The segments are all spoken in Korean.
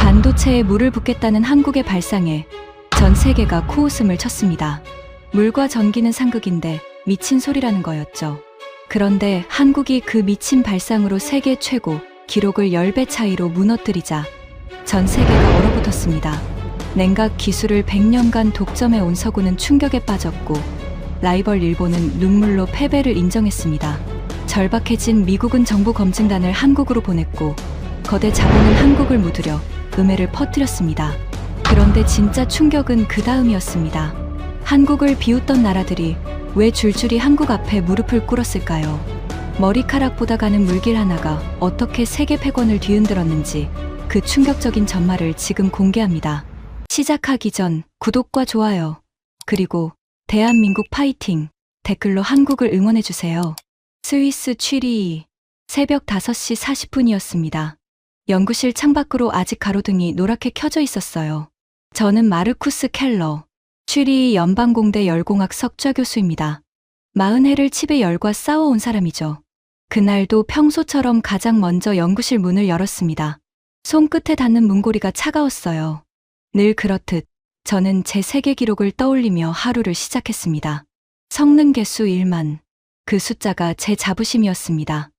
반도체에 물을 붓겠다는 한국의 발상에 전 세계가 코웃음을 쳤습니다. 물과 전기는 상극인데 미친 소리라는 거였죠. 그런데 한국이 그 미친 발상으로 세계 최고 기록을 10배 차이로 무너뜨리자 전 세계가 얼어붙었습니다. 냉각 기술을 100년간 독점해온 서구는 충격에 빠졌고 라이벌 일본은 눈물로 패배를 인정했습니다. 절박해진 미국은 정부 검증단을 한국으로 보냈고 거대 자본은 한국을 묻으려 음해를 퍼뜨렸습니다. 그런데 진짜 충격은 그 다음이었습니다. 한국을 비웃던 나라들이 왜 줄줄이 한국 앞에 무릎을 꿇었을까요? 머리카락보다 가는 물길 하나가 어떻게 세계 패권을 뒤흔들었는지 그 충격적인 전말을 지금 공개합니다. 시작하기 전 구독과 좋아요, 그리고 대한민국 파이팅 댓글로 한국을 응원해주세요. 스위스 취리히 새벽 5시 40분이었습니다. 연구실 창밖으로 아직 가로등이 노랗게 켜져 있었어요. 저는 마르쿠스 켈러, 취리히 연방공대 열공학 석좌 교수입니다. 40해를 칩의 열과 싸워온 사람이죠. 그날도 평소처럼 가장 먼저 연구실 문을 열었습니다. 손끝에 닿는 문고리가 차가웠어요. 늘 그렇듯 저는 제 세계 기록을 떠올리며 하루를 시작했습니다. 성능 개수 1만. 그 숫자가 제 자부심이었습니다.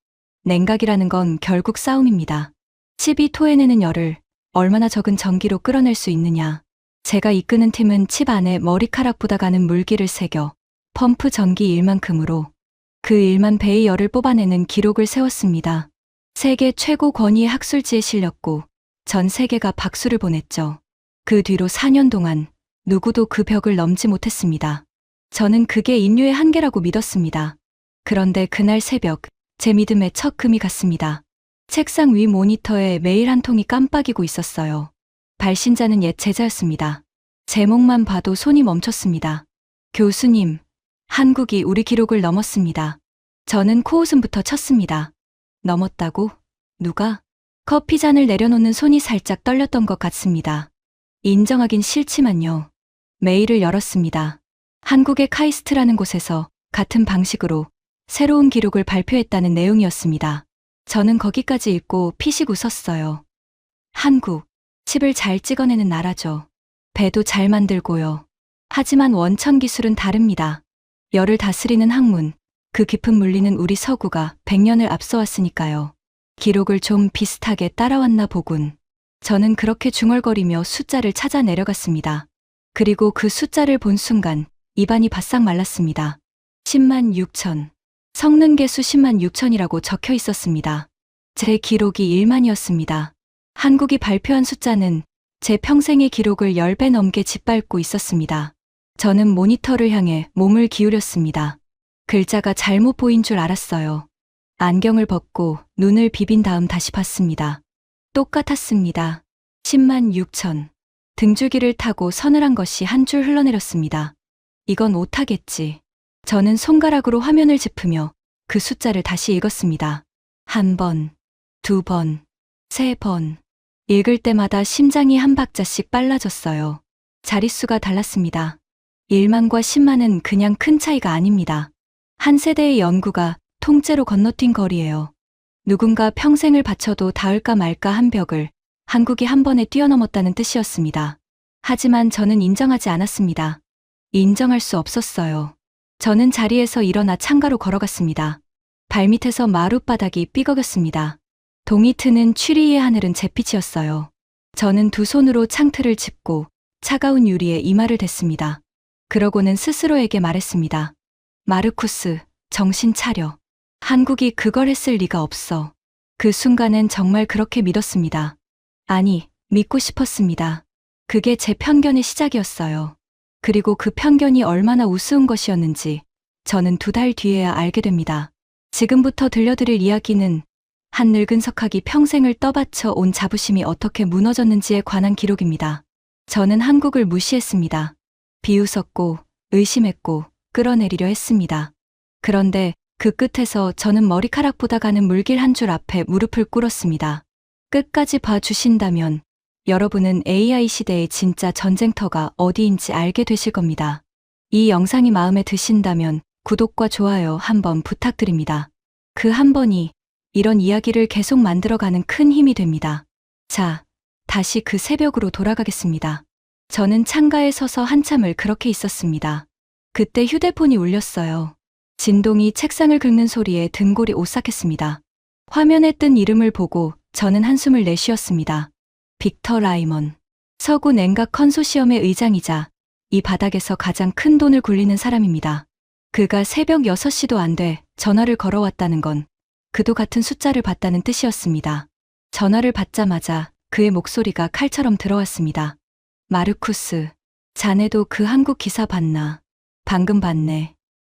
냉각이라는 건 결국 싸움입니다. 칩이 토해내는 열을 얼마나 적은 전기로 끌어낼 수 있느냐. 제가 이끄는 팀은 칩 안에 머리카락보다 가는 물기를 새겨 펌프 전기 1만큼으로 그 1만 배의 열을 뽑아내는 기록을 세웠습니다. 세계 최고 권위의 학술지에 실렸고 전 세계가 박수를 보냈죠. 그 뒤로 4년 동안 누구도 그 벽을 넘지 못했습니다. 저는 그게 인류의 한계라고 믿었습니다. 그런데 그날 새벽 제 믿음에 첫 금이 갔습니다. 책상 위 모니터에 메일 한 통이 깜빡이고 있었어요. 발신자는 옛 제자였습니다. 제목만 봐도 손이 멈췄습니다. 교수님, 한국이 우리 기록을 넘었습니다. 저는 코웃음부터 쳤습니다. 넘었다고? 누가? 커피잔을 내려놓는 손이 살짝 떨렸던 것 같습니다. 인정하긴 싫지만요. 메일을 열었습니다. 한국의 카이스트라는 곳에서 같은 방식으로 새로운 기록을 발표했다는 내용이었습니다. 저는 거기까지 읽고 피식 웃었어요. 한국, 칩을 잘 찍어내는 나라죠. 배도 잘 만들고요. 하지만 원천 기술은 다릅니다. 열을 다스리는 학문, 그 깊은 물리는 우리 서구가 100년을 앞서왔으니까요. 기록을 좀 비슷하게 따라왔나 보군. 저는 그렇게 중얼거리며 숫자를 찾아 내려갔습니다. 그리고 그 숫자를 본 순간 입안이 바싹 말랐습니다. 10만 6천. 성능 개수 10만 6천이라고 적혀 있었습니다. 제 기록이 1만이었습니다. 한국이 발표한 숫자는 제 평생의 기록을 10배 넘게 짓밟고 있었습니다. 저는 모니터를 향해 몸을 기울였습니다. 글자가 잘못 보인 줄 알았어요. 안경을 벗고 눈을 비빈 다음 다시 봤습니다. 똑같았습니다. 10만 6천. 등줄기를 타고 서늘한 것이 한 줄 흘러내렸습니다. 이건 오타겠지. 저는 손가락으로 화면을 짚으며 그 숫자를 다시 읽었습니다. 1번, 2번, 3번. 읽을 때마다 심장이 한 박자씩 빨라졌어요. 자릿수가 달랐습니다. 1만과 10만은 그냥 큰 차이가 아닙니다. 한 세대의 연구가 통째로 건너뛴 거리예요. 누군가 평생을 바쳐도 닿을까 말까 한 벽을 한국이 한 번에 뛰어넘었다는 뜻이었습니다. 하지만 저는 인정하지 않았습니다. 인정할 수 없었어요. 저는 자리에서 일어나 창가로 걸어갔습니다. 발밑에서 마룻바닥이 삐걱였습니다. 동이 트는 취리히의 하늘은 잿빛이었어요. 저는 두 손으로 창틀을 짚고 차가운 유리에 이마를 댔습니다. 그러고는 스스로에게 말했습니다. 마르쿠스, 정신 차려. 한국이 그걸 했을 리가 없어. 그 순간엔 정말 그렇게 믿었습니다. 아니, 믿고 싶었습니다. 그게 제 편견의 시작이었어요. 그리고 그 편견이 얼마나 우스운 것이었는지 저는 2달 뒤에야 알게 됩니다. 지금부터 들려드릴 이야기는 한 늙은 석학이 평생을 떠받쳐 온 자부심이 어떻게 무너졌는지에 관한 기록입니다. 저는 한국을 무시했습니다. 비웃었고 의심했고 끌어내리려 했습니다. 그런데 그 끝에서 저는 머리카락보다 가는 물길 한 줄 앞에 무릎을 꿇었습니다. 끝까지 봐주신다면 여러분은 AI 시대의 진짜 전쟁터가 어디인지 알게 되실 겁니다. 이 영상이 마음에 드신다면 구독과 좋아요 한번 부탁드립니다. 그 한 번이 이런 이야기를 계속 만들어가는 큰 힘이 됩니다. 자, 다시 그 새벽으로 돌아가겠습니다. 저는 창가에 서서 한참을 그렇게 있었습니다. 그때 휴대폰이 울렸어요. 진동이 책상을 긁는 소리에 등골이 오싹했습니다. 화면에 뜬 이름을 보고 저는 한숨을 내쉬었습니다. 빅터 라이먼. 서구 냉각 컨소시엄의 의장이자 이 바닥에서 가장 큰 돈을 굴리는 사람입니다. 그가 새벽 6시도 안 돼 전화를 걸어왔다는 건 그도 같은 숫자를 봤다는 뜻이었습니다. 전화를 받자마자 그의 목소리가 칼처럼 들어왔습니다. 마르쿠스, 자네도 그 한국 기사 봤나? 방금 봤네.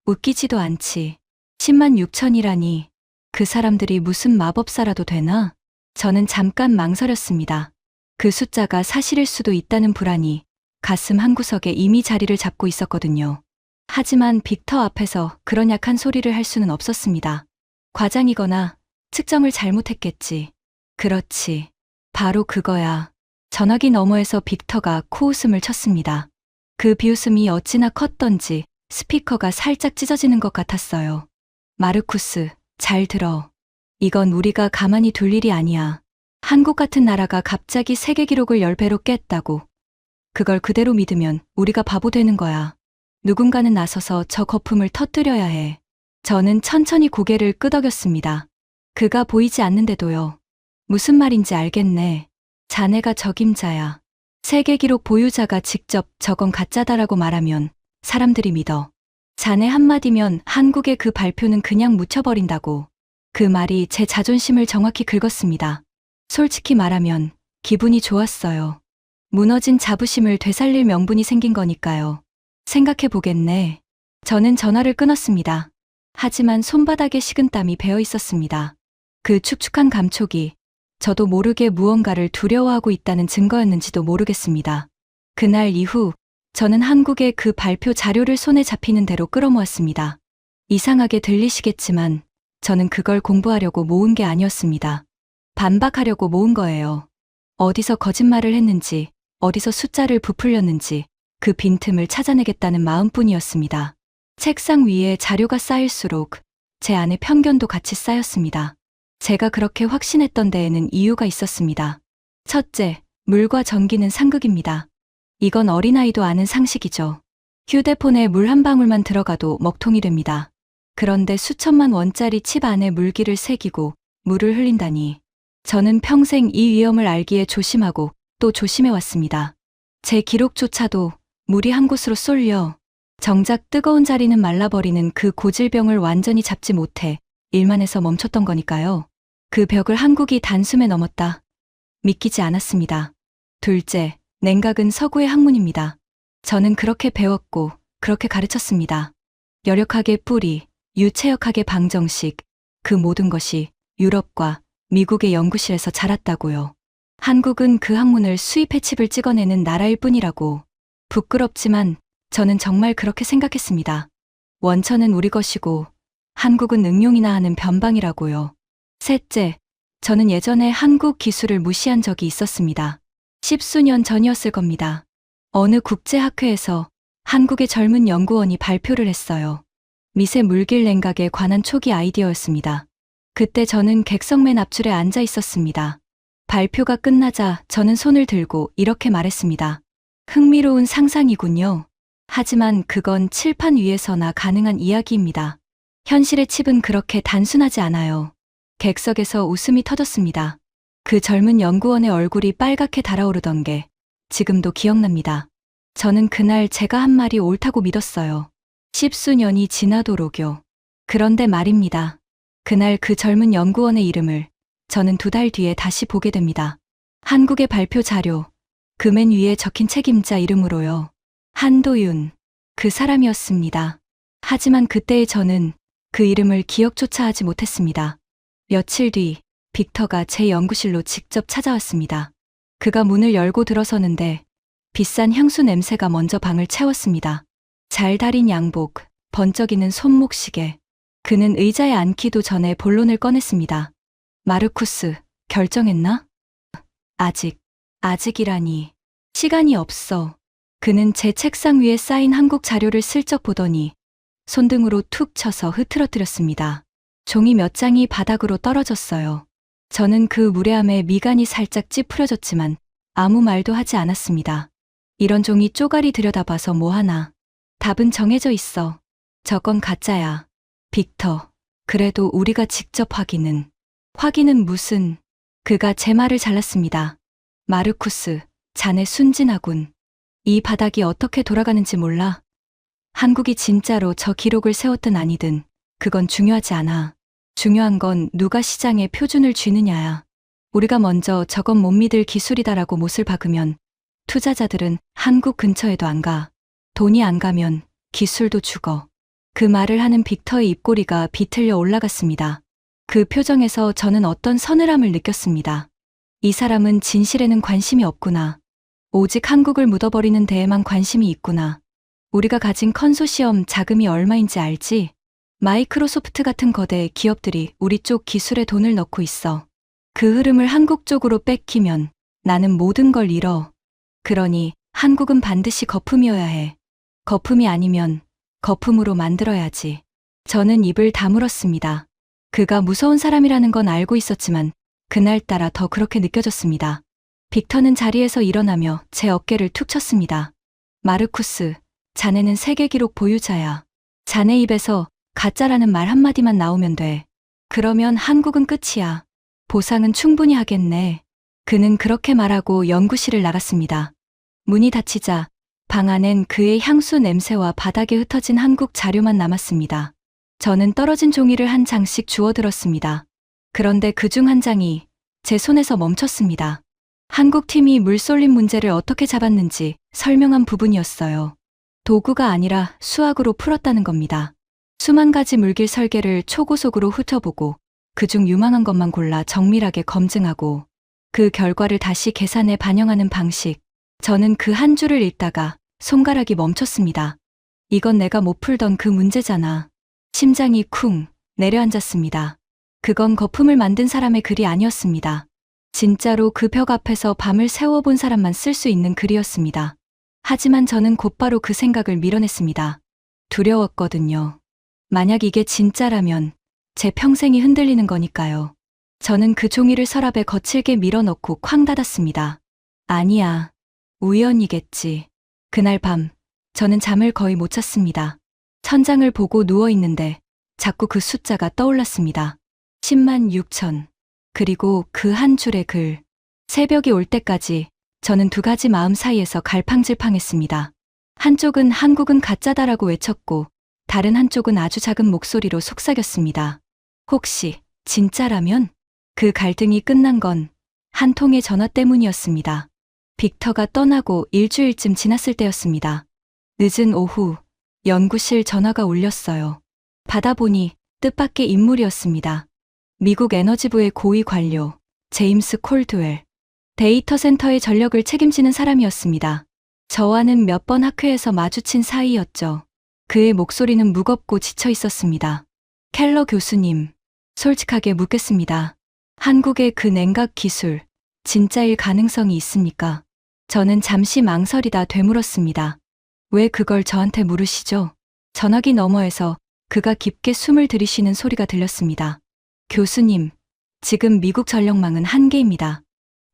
웃기지도 않지. 10만 6천이라니. 그 사람들이 무슨 마법사라도 되나? 저는 잠깐 망설였습니다. 그 숫자가 사실일 수도 있다는 불안이 가슴 한구석에 이미 자리를 잡고 있었거든요. 하지만 빅터 앞에서 그런 약한 소리를 할 수는 없었습니다. 과장이거나 측정을 잘못했겠지. 그렇지. 바로 그거야. 전화기 너머에서 빅터가 코웃음을 쳤습니다. 그 비웃음이 어찌나 컸던지 스피커가 살짝 찢어지는 것 같았어요. 마르쿠스, 잘 들어. 이건 우리가 가만히 둘 일이 아니야. 한국 같은 나라가 갑자기 세계 기록을 10배로 깼다고. 그걸 그대로 믿으면 우리가 바보 되는 거야. 누군가는 나서서 저 거품을 터뜨려야 해. 저는 천천히 고개를 끄덕였습니다. 그가 보이지 않는데도요. 무슨 말인지 알겠네. 자네가 적임자야. 세계 기록 보유자가 직접 저건 가짜다라고 말하면 사람들이 믿어. 자네 한마디면 한국의 그 발표는 그냥 묻혀버린다고. 그 말이 제 자존심을 정확히 긁었습니다. 솔직히 말하면 기분이 좋았어요. 무너진 자부심을 되살릴 명분이 생긴 거니까요. 생각해보겠네. 저는 전화를 끊었습니다. 하지만 손바닥에 식은땀이 배어 있었습니다. 그 축축한 감촉이 저도 모르게 무언가를 두려워하고 있다는 증거였는지도 모르겠습니다. 그날 이후 저는 한국의 그 발표 자료를 손에 잡히는 대로 끌어모았습니다. 이상하게 들리시겠지만 저는 그걸 공부하려고 모은 게 아니었습니다. 반박하려고 모은 거예요. 어디서 거짓말을 했는지, 어디서 숫자를 부풀렸는지 그 빈틈을 찾아내겠다는 마음뿐이었습니다. 책상 위에 자료가 쌓일수록 제 안에 편견도 같이 쌓였습니다. 제가 그렇게 확신했던 데에는 이유가 있었습니다. 첫째, 물과 전기는 상극입니다. 이건 어린아이도 아는 상식이죠. 휴대폰에 물 한 방울만 들어가도 먹통이 됩니다. 그런데 수천만 원짜리 칩 안에 물기를 새기고 물을 흘린다니. 저는 평생 이 위험을 알기에 조심하고 또 조심해왔습니다. 제 기록조차도 물이 한 곳으로 쏠려 정작 뜨거운 자리는 말라버리는 그 고질병을 완전히 잡지 못해 일만 해서 멈췄던 거니까요. 그 벽을 한국이 단숨에 넘었다. 믿기지 않았습니다. 둘째, 냉각은 서구의 학문입니다. 저는 그렇게 배웠고 그렇게 가르쳤습니다. 열역학의 뿌리, 유체역학의 방정식, 그 모든 것이 유럽과 미국의 연구실에서 자랐다고요. 한국은 그 학문을 수입해 칩을 찍어내는 나라일 뿐이라고. 부끄럽지만 저는 정말 그렇게 생각했습니다. 원천은 우리 것이고 한국은 응용이나 하는 변방이라고요. 셋째, 저는 예전에 한국 기술을 무시한 적이 있었습니다. 10수년 전이었을 겁니다. 어느 국제학회에서 한국의 젊은 연구원이 발표를 했어요. 미세 물길 냉각에 관한 초기 아이디어였습니다. 그때 저는 객석 맨 앞줄에 앉아 있었습니다. 발표가 끝나자 저는 손을 들고 이렇게 말했습니다. 흥미로운 상상이군요. 하지만 그건 칠판 위에서나 가능한 이야기입니다. 현실의 칩은 그렇게 단순하지 않아요. 객석에서 웃음이 터졌습니다. 그 젊은 연구원의 얼굴이 빨갛게 달아오르던 게 지금도 기억납니다. 저는 그날 제가 한 말이 옳다고 믿었어요. 10수년이 지나도록요. 그런데 말입니다. 그날 그 젊은 연구원의 이름을 저는 2달 뒤에 다시 보게 됩니다. 한국의 발표 자료, 그 맨 위에 적힌 책임자 이름으로요. 한도윤, 그 사람이었습니다. 하지만 그때의 저는 그 이름을 기억조차 하지 못했습니다. 며칠 뒤 빅터가 제 연구실로 직접 찾아왔습니다. 그가 문을 열고 들어서는데 비싼 향수 냄새가 먼저 방을 채웠습니다. 잘 다린 양복, 번쩍이는 손목시계. 그는 의자에 앉기도 전에 본론을 꺼냈습니다. 마르쿠스, 결정했나? 아직이라니. 시간이 없어. 그는 제 책상 위에 쌓인 한국 자료를 슬쩍 보더니 손등으로 툭 쳐서 흐트러뜨렸습니다. 종이 몇 장이 바닥으로 떨어졌어요. 저는 그 무례함에 미간이 살짝 찌푸려졌지만 아무 말도 하지 않았습니다. 이런 종이 쪼가리 들여다봐서 뭐하나. 답은 정해져 있어. 저건 가짜야. 빅터, 그래도 우리가 직접 확인은. 확인은 무슨. 그가 제 말을 잘랐습니다. 마르쿠스, 자네 순진하군. 이 바닥이 어떻게 돌아가는지 몰라? 한국이 진짜로 저 기록을 세웠든 아니든 그건 중요하지 않아. 중요한 건 누가 시장에 표준을 쥐느냐야. 우리가 먼저 저건 못 믿을 기술이다라고 못을 박으면 투자자들은 한국 근처에도 안 가. 돈이 안 가면 기술도 죽어. 그 말을 하는 빅터의 입꼬리가 비틀려 올라갔습니다. 그 표정에서 저는 어떤 서늘함을 느꼈습니다. 이 사람은 진실에는 관심이 없구나. 오직 한국을 묻어버리는 데에만 관심이 있구나. 우리가 가진 컨소시엄 자금이 얼마인지 알지? 마이크로소프트 같은 거대 기업들이 우리 쪽 기술에 돈을 넣고 있어. 그 흐름을 한국 쪽으로 뺏기면 나는 모든 걸 잃어. 그러니 한국은 반드시 거품이어야 해. 거품이 아니면 거품으로 만들어야지. 저는 입을 다물었습니다. 그가 무서운 사람이라는 건 알고 있었지만 그날따라 더 그렇게 느껴졌습니다. 빅터는 자리에서 일어나며 제 어깨를 툭 쳤습니다. 마르쿠스, 자네는 세계 기록 보유자야. 자네 입에서 가짜라는 말 한마디만 나오면 돼. 그러면 한국은 끝이야. 보상은 충분히 하겠네. 그는 그렇게 말하고 연구실을 나갔습니다. 문이 닫히자 방 안엔 그의 향수 냄새와 바닥에 흩어진 한국 자료만 남았습니다. 저는 떨어진 종이를 한 장씩 주워들었습니다. 그런데 그중 한 장이 제 손에서 멈췄습니다. 한국팀이 물쏠림 문제를 어떻게 잡았는지 설명한 부분이었어요. 도구가 아니라 수학으로 풀었다는 겁니다. 수만 가지 물길 설계를 초고속으로 훑어보고 그중 유망한 것만 골라 정밀하게 검증하고 그 결과를 다시 계산에 반영하는 방식. 저는 그 한 줄을 읽다가 손가락이 멈췄습니다. 이건 내가 못 풀던 그 문제잖아. 심장이 쿵 내려앉았습니다. 그건 거품을 만든 사람의 글이 아니었습니다. 진짜로 그 벽 앞에서 밤을 새워본 사람만 쓸 수 있는 글이었습니다. 하지만 저는 곧바로 그 생각을 밀어냈습니다. 두려웠거든요. 만약 이게 진짜라면 제 평생이 흔들리는 거니까요. 저는 그 종이를 서랍에 거칠게 밀어넣고 쾅 닫았습니다. 아니야. 우연이겠지. 그날 밤 저는 잠을 거의 못 잤습니다. 천장을 보고 누워있는데 자꾸 그 숫자가 떠올랐습니다. 10만 6천. 그리고 그 한 줄의 글. 새벽이 올 때까지 저는 두 가지 마음 사이에서 갈팡질팡했습니다. 한쪽은 한국은 가짜다라고 외쳤고 다른 한쪽은 아주 작은 목소리로 속삭였습니다. 혹시 진짜라면? 그 갈등이 끝난 건 한 통의 전화 때문이었습니다. 빅터가 떠나고 일주일쯤 지났을 때였습니다. 늦은 오후 연구실 전화가 울렸어요. 받아보니 뜻밖의 인물이었습니다. 미국 에너지부의 고위 관료 제임스 콜드웰. 데이터 센터의 전력을 책임지는 사람이었습니다. 저와는 몇 번 학회에서 마주친 사이였죠. 그의 목소리는 무겁고 지쳐 있었습니다. 켈러 교수님, 솔직하게 묻겠습니다. 한국의 그 냉각 기술, 진짜일 가능성이 있습니까? 저는 잠시 망설이다 되물었습니다. 왜 그걸 저한테 물으시죠? 전화기 너머에서 그가 깊게 숨을 들이쉬는 소리가 들렸습니다. 교수님, 지금 미국 전력망은 한계입니다.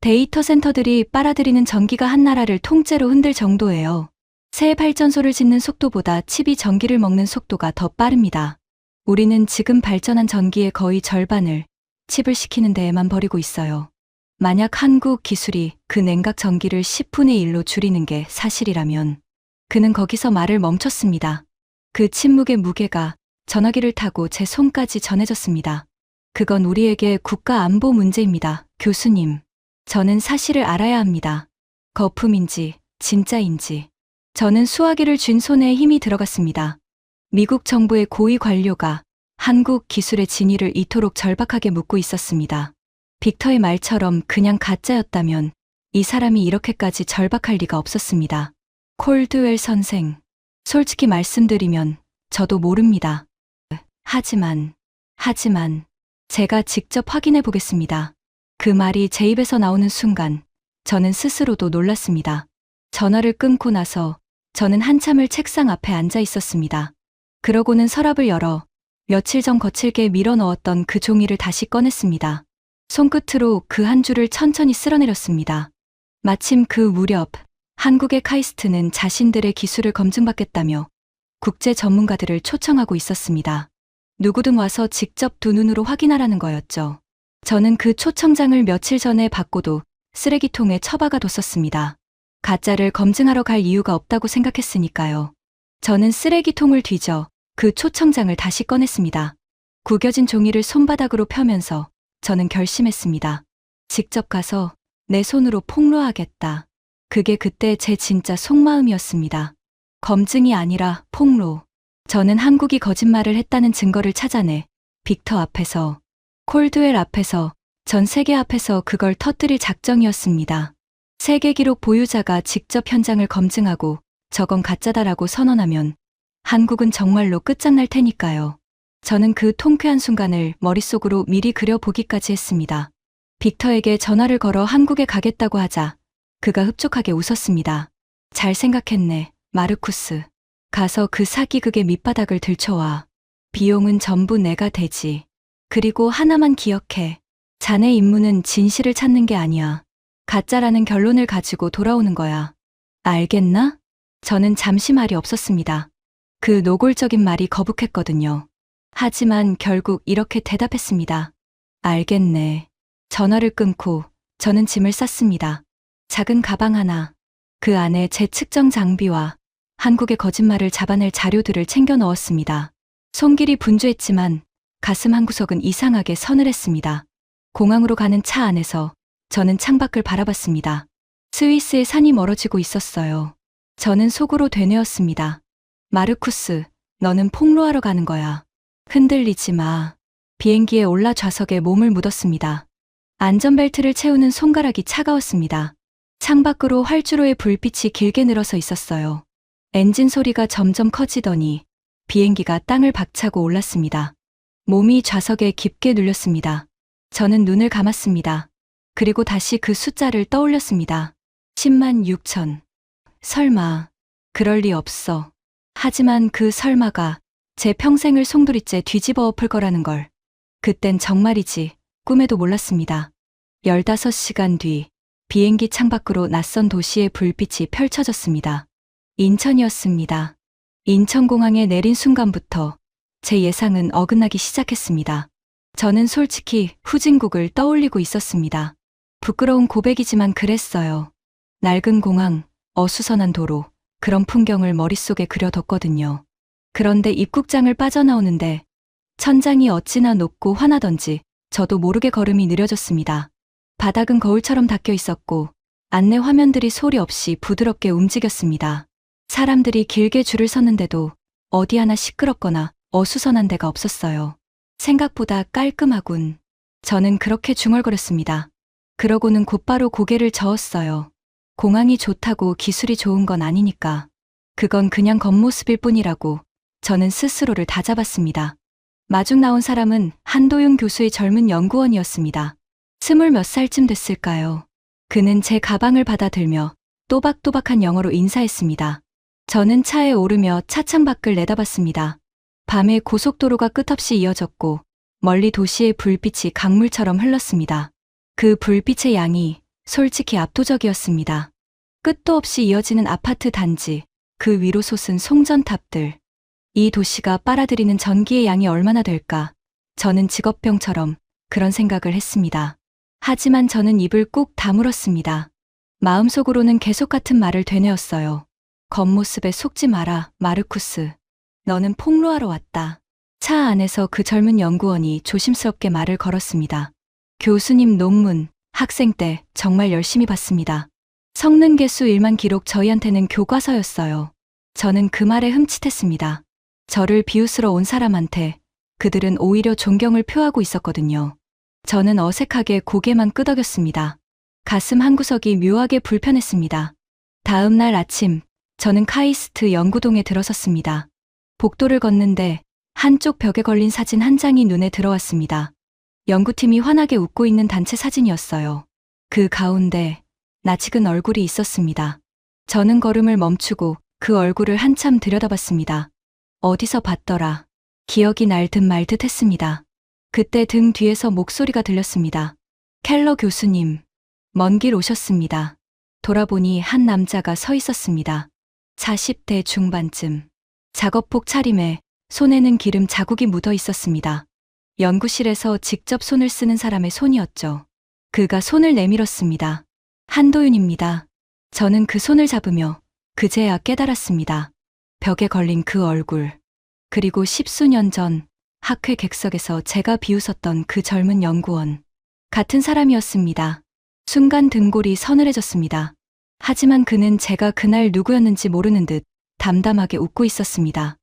데이터 센터들이 빨아들이는 전기가 한 나라를 통째로 흔들 정도예요. 새 발전소를 짓는 속도보다 칩이 전기를 먹는 속도가 더 빠릅니다. 우리는 지금 발전한 전기의 거의 절반을 칩을 식히는 데에만 버리고 있어요. 만약 한국 기술이 그 냉각 전기를 10분의 1로 줄이는 게 사실이라면 그는 거기서 말을 멈췄습니다. 그 침묵의 무게가 전화기를 타고 제 손까지 전해졌습니다. 그건 우리에게 국가 안보 문제입니다, 교수님. 저는 사실을 알아야 합니다. 거품인지 진짜인지. 저는 수화기를 쥔 손에 힘이 들어갔습니다. 미국 정부의 고위 관료가 한국 기술의 진위를 이토록 절박하게 묻고 있었습니다. 빅터의 말처럼 그냥 가짜였다면 이 사람이 이렇게까지 절박할 리가 없었습니다. 콜드웰 선생, 솔직히 말씀드리면 저도 모릅니다. 하지만 제가 직접 확인해 보겠습니다. 그 말이 제 입에서 나오는 순간 저는 스스로도 놀랐습니다. 전화를 끊고 나서 저는 한참을 책상 앞에 앉아 있었습니다. 그러고는 서랍을 열어 며칠 전 거칠게 밀어 넣었던 그 종이를 다시 꺼냈습니다. 손끝으로 그 한 줄을 천천히 쓸어내렸습니다. 마침 그 무렵 한국의 카이스트는 자신들의 기술을 검증받겠다며 국제 전문가들을 초청하고 있었습니다. 누구든 와서 직접 두 눈으로 확인하라는 거였죠. 저는 그 초청장을 며칠 전에 받고도 쓰레기통에 처박아 뒀었습니다. 가짜를 검증하러 갈 이유가 없다고 생각했으니까요. 저는 쓰레기통을 뒤져 그 초청장을 다시 꺼냈습니다. 구겨진 종이를 손바닥으로 펴면서 저는 결심했습니다. 직접 가서 내 손으로 폭로하겠다. 그게 그때 제 진짜 속마음이었습니다. 검증이 아니라 폭로. 저는 한국이 거짓말을 했다는 증거를 찾아내 빅터 앞에서, 콜드웰 앞에서, 전 세계 앞에서 그걸 터뜨릴 작정이었습니다. 세계 기록 보유자가 직접 현장을 검증하고 저건 가짜다라고 선언하면 한국은 정말로 끝장날 테니까요. 저는 그 통쾌한 순간을 머릿속으로 미리 그려보기까지 했습니다. 빅터에게 전화를 걸어 한국에 가겠다고 하자 그가 흡족하게 웃었습니다. 잘 생각했네, 마르쿠스. 가서 그 사기극의 밑바닥을 들춰와. 비용은 전부 내가 대지. 그리고 하나만 기억해. 자네 임무는 진실을 찾는 게 아니야. 가짜라는 결론을 가지고 돌아오는 거야. 알겠나? 저는 잠시 말이 없었습니다. 그 노골적인 말이 거북했거든요. 하지만 결국 이렇게 대답했습니다. 알겠네. 전화를 끊고 저는 짐을 쌌습니다. 작은 가방 하나, 그 안에 제 측정 장비와 한국의 거짓말을 잡아낼 자료들을 챙겨 넣었습니다. 손길이 분주했지만 가슴 한구석은 이상하게 서늘했습니다. 공항으로 가는 차 안에서 저는 창밖을 바라봤습니다. 스위스의 산이 멀어지고 있었어요. 저는 속으로 되뇌었습니다. 마르쿠스, 너는 폭로하러 가는 거야. 흔들리지 마. 비행기에 올라 좌석에 몸을 묻었습니다. 안전벨트를 채우는 손가락이 차가웠습니다. 창밖으로 활주로의 불빛이 길게 늘어서 있었어요. 엔진 소리가 점점 커지더니 비행기가 땅을 박차고 올랐습니다. 몸이 좌석에 깊게 눌렸습니다. 저는 눈을 감았습니다. 그리고 다시 그 숫자를 떠올렸습니다. 10만 6천. 설마, 그럴 리 없어. 하지만 그 설마가 제 평생을 송두리째 뒤집어 엎을 거라는 걸 그땐 정말이지 꿈에도 몰랐습니다. 15시간 뒤 비행기 창밖으로 낯선 도시의 불빛이 펼쳐졌습니다. 인천이었습니다. 인천공항에 내린 순간부터 제 예상은 어긋나기 시작했습니다. 저는 솔직히 후진국을 떠올리고 있었습니다. 부끄러운 고백이지만 그랬어요. 낡은 공항, 어수선한 도로, 그런 풍경을 머릿속에 그려뒀거든요. 그런데 입국장을 빠져나오는데 천장이 어찌나 높고 환하던지 저도 모르게 걸음이 느려졌습니다. 바닥은 거울처럼 닦여 있었고 안내 화면들이 소리 없이 부드럽게 움직였습니다. 사람들이 길게 줄을 섰는데도 어디 하나 시끄럽거나 어수선한 데가 없었어요. 생각보다 깔끔하군. 저는 그렇게 중얼거렸습니다. 그러고는 곧바로 고개를 저었어요. 공항이 좋다고 기술이 좋은 건 아니니까. 그건 그냥 겉모습일 뿐이라고 저는 스스로를 다잡았습니다. 마중 나온 사람은 한도윤 교수의 젊은 연구원이었습니다. 20몇 살쯤 됐을까요? 그는 제 가방을 받아들며 또박또박한 영어로 인사했습니다. 저는 차에 오르며 차창 밖을 내다봤습니다. 밤에 고속도로가 끝없이 이어졌고 멀리 도시의 불빛이 강물처럼 흘렀습니다. 그 불빛의 양이 솔직히 압도적이었습니다. 끝도 없이 이어지는 아파트 단지, 그 위로 솟은 송전탑들. 이 도시가 빨아들이는 전기의 양이 얼마나 될까? 저는 직업병처럼 그런 생각을 했습니다. 하지만 저는 입을 꾹 다물었습니다. 마음속으로는 계속 같은 말을 되뇌었어요. 겉모습에 속지 마라, 마르쿠스. 너는 폭로하러 왔다. 차 안에서 그 젊은 연구원이 조심스럽게 말을 걸었습니다. 교수님 논문, 학생 때 정말 열심히 봤습니다. 성능 개수 1만 기록 저희한테는 교과서였어요. 저는 그 말에 흠칫했습니다. 저를 비웃으러 온 사람한테 그들은 오히려 존경을 표하고 있었거든요. 저는 어색하게 고개만 끄덕였습니다. 가슴 한구석이 묘하게 불편했습니다. 다음 날 아침, 저는 카이스트 연구동에 들어섰습니다. 복도를 걷는데 한쪽 벽에 걸린 사진 한 장이 눈에 들어왔습니다. 연구팀이 환하게 웃고 있는 단체 사진이었어요. 그 가운데 낯익은 얼굴이 있었습니다. 저는 걸음을 멈추고 그 얼굴을 한참 들여다봤습니다. 어디서 봤더라. 기억이 날 듯 말 듯 했습니다. 그때 등 뒤에서 목소리가 들렸습니다. 켈러 교수님, 먼 길 오셨습니다. 돌아보니 한 남자가 서 있었습니다. 40대 중반쯤. 작업복 차림에 손에는 기름 자국이 묻어 있었습니다. 연구실에서 직접 손을 쓰는 사람의 손이었죠. 그가 손을 내밀었습니다. 한도윤입니다. 저는 그 손을 잡으며 그제야 깨달았습니다. 벽에 걸린 그 얼굴. 그리고 10수년 전 학회 객석에서 제가 비웃었던 그 젊은 연구원. 같은 사람이었습니다. 순간 등골이 서늘해졌습니다. 하지만 그는 제가 그날 누구였는지 모르는 듯 담담하게 웃고 있었습니다.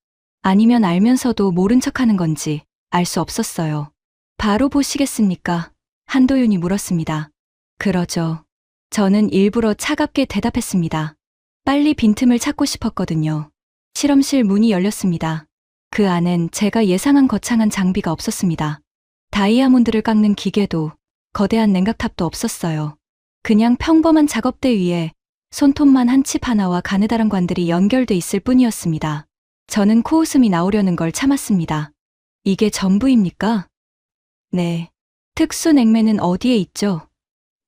아니면 알면서도 모른 척하는 건지 알 수 없었어요. 바로 보시겠습니까? 한도윤이 물었습니다. 그러죠. 저는 일부러 차갑게 대답했습니다. 빨리 빈틈을 찾고 싶었거든요. 실험실 문이 열렸습니다. 그 안엔 제가 예상한 거창한 장비가 없었습니다. 다이아몬드를 깎는 기계도 거대한 냉각탑도 없었어요. 그냥 평범한 작업대 위에 손톱만 한 칩 하나와 가느다란 관들이 연결돼 있을 뿐이었습니다. 저는 코웃음이 나오려는 걸 참았습니다. 이게 전부입니까? 네. 특수 냉매는 어디에 있죠?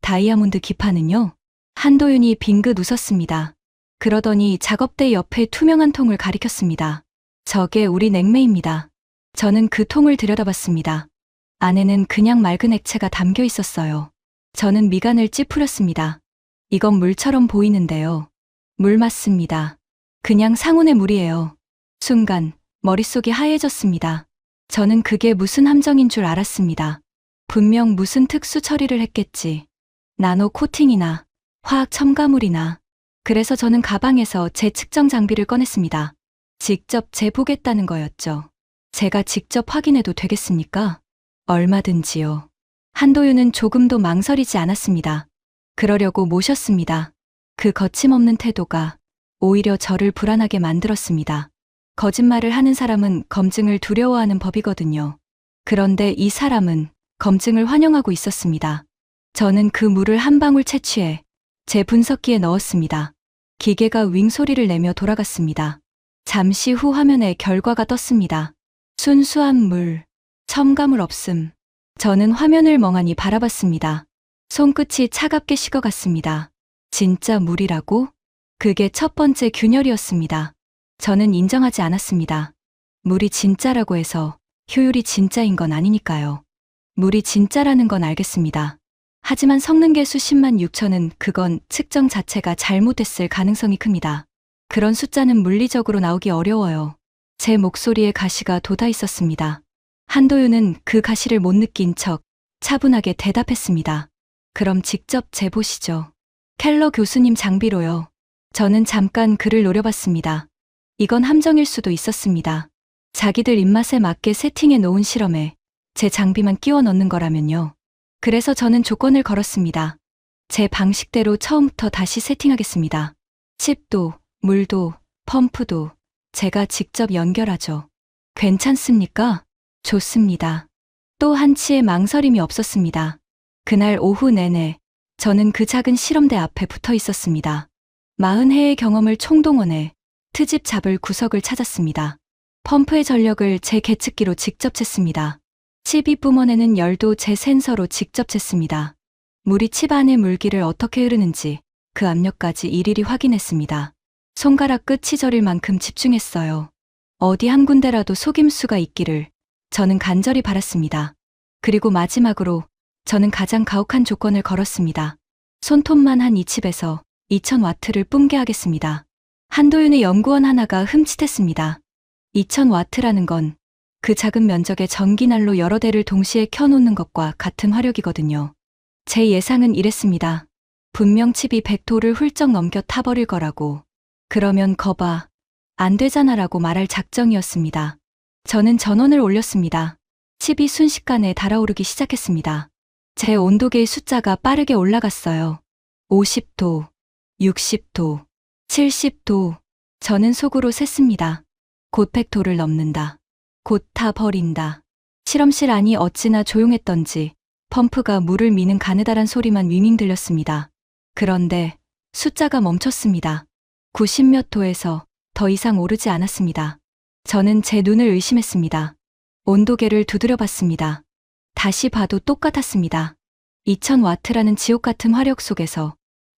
다이아몬드 기판은요? 한도윤이 빙긋 웃었습니다. 그러더니 작업대 옆에 투명한 통을 가리켰습니다. 저게 우리 냉매입니다. 저는 그 통을 들여다봤습니다. 안에는 그냥 맑은 액체가 담겨 있었어요. 저는 미간을 찌푸렸습니다. 이건 물처럼 보이는데요. 물 맞습니다. 그냥 상온의 물이에요. 순간 머릿속이 하얘졌습니다. 저는 그게 무슨 함정인 줄 알았습니다. 분명 무슨 특수 처리를 했겠지. 나노 코팅이나 화학 첨가물이나. 그래서 저는 가방에서 제 측정 장비를 꺼냈습니다. 직접 재보겠다는 거였죠. 제가 직접 확인해도 되겠습니까? 얼마든지요. 한도윤은 조금도 망설이지 않았습니다. 그러려고 모셨습니다. 그 거침없는 태도가 오히려 저를 불안하게 만들었습니다. 거짓말을 하는 사람은 검증을 두려워하는 법이거든요. 그런데 이 사람은 검증을 환영하고 있었습니다. 저는 그 물을 한 방울 채취해 제 분석기에 넣었습니다. 기계가 윙 소리를 내며 돌아갔습니다. 잠시 후 화면에 결과가 떴습니다. 순수한 물, 첨가물 없음. 저는 화면을 멍하니 바라봤습니다. 손끝이 차갑게 식어갔습니다. 진짜 물이라고? 그게 첫 번째 균열이었습니다. 저는 인정하지 않았습니다. 물이 진짜라고 해서 효율이 진짜인 건 아니니까요. 물이 진짜라는 건 알겠습니다. 하지만 섞는 게 수십만 6천은 그건 측정 자체가 잘못됐을 가능성이 큽니다. 그런 숫자는 물리적으로 나오기 어려워요. 제 목소리에 가시가 돋아 있었습니다. 한도윤은 그 가시를 못 느낀 척 차분하게 대답했습니다. 그럼 직접 재보시죠. 켈러 교수님 장비로요. 저는 잠깐 그를 노려봤습니다. 이건 함정일 수도 있었습니다. 자기들 입맛에 맞게 세팅해 놓은 실험에 제 장비만 끼워 넣는 거라면요. 그래서 저는 조건을 걸었습니다. 제 방식대로 처음부터 다시 세팅하겠습니다. 칩도, 물도, 펌프도 제가 직접 연결하죠. 괜찮습니까? 좋습니다. 또 한치의 망설임이 없었습니다. 그날 오후 내내 저는 그 작은 실험대 앞에 붙어 있었습니다. 40회의 경험을 총동원해 트집 잡을 구석을 찾았습니다. 펌프의 전력을 제 계측기로 직접 쟀습니다. 칩이 뿜어내는 열도 제 센서로 직접 쟀습니다. 물이 칩 안의 물기를 어떻게 흐르는지 그 압력까지 일일이 확인했습니다. 손가락 끝이 저릴 만큼 집중했어요. 어디 한 군데라도 속임수가 있기를 저는 간절히 바랐습니다. 그리고 마지막으로 저는 가장 가혹한 조건을 걸었습니다. 손톱만 한 이 칩에서 2000와트를 뿜게 하겠습니다. 한도윤의 연구원 하나가 흠칫했습니다. 2000와트라는 건 그 작은 면적의 전기난로 여러 대를 동시에 켜놓는 것과 같은 화력이거든요. 제 예상은 이랬습니다. 분명 칩이 100도를 훌쩍 넘겨 타버릴 거라고. 그러면 거봐, 안 되잖아라고 말할 작정이었습니다. 저는 전원을 올렸습니다. 칩이 순식간에 달아오르기 시작했습니다. 제 온도계의 숫자가 빠르게 올라갔어요. 50도, 60도, 70도. 저는 속으로 셌습니다. 곧 100도를 넘는다. 곧 타버린다. 실험실 안이 어찌나 조용했던지 펌프가 물을 미는 가느다란 소리만 윙윙 들렸습니다. 그런데 숫자가 멈췄습니다. 90몇 도에서 더 이상 오르지 않았습니다. 저는 제 눈을 의심했습니다. 온도계를 두드려 봤습니다. 다시 봐도 똑같았습니다. 2000와트라는 지옥 같은 화력 속에서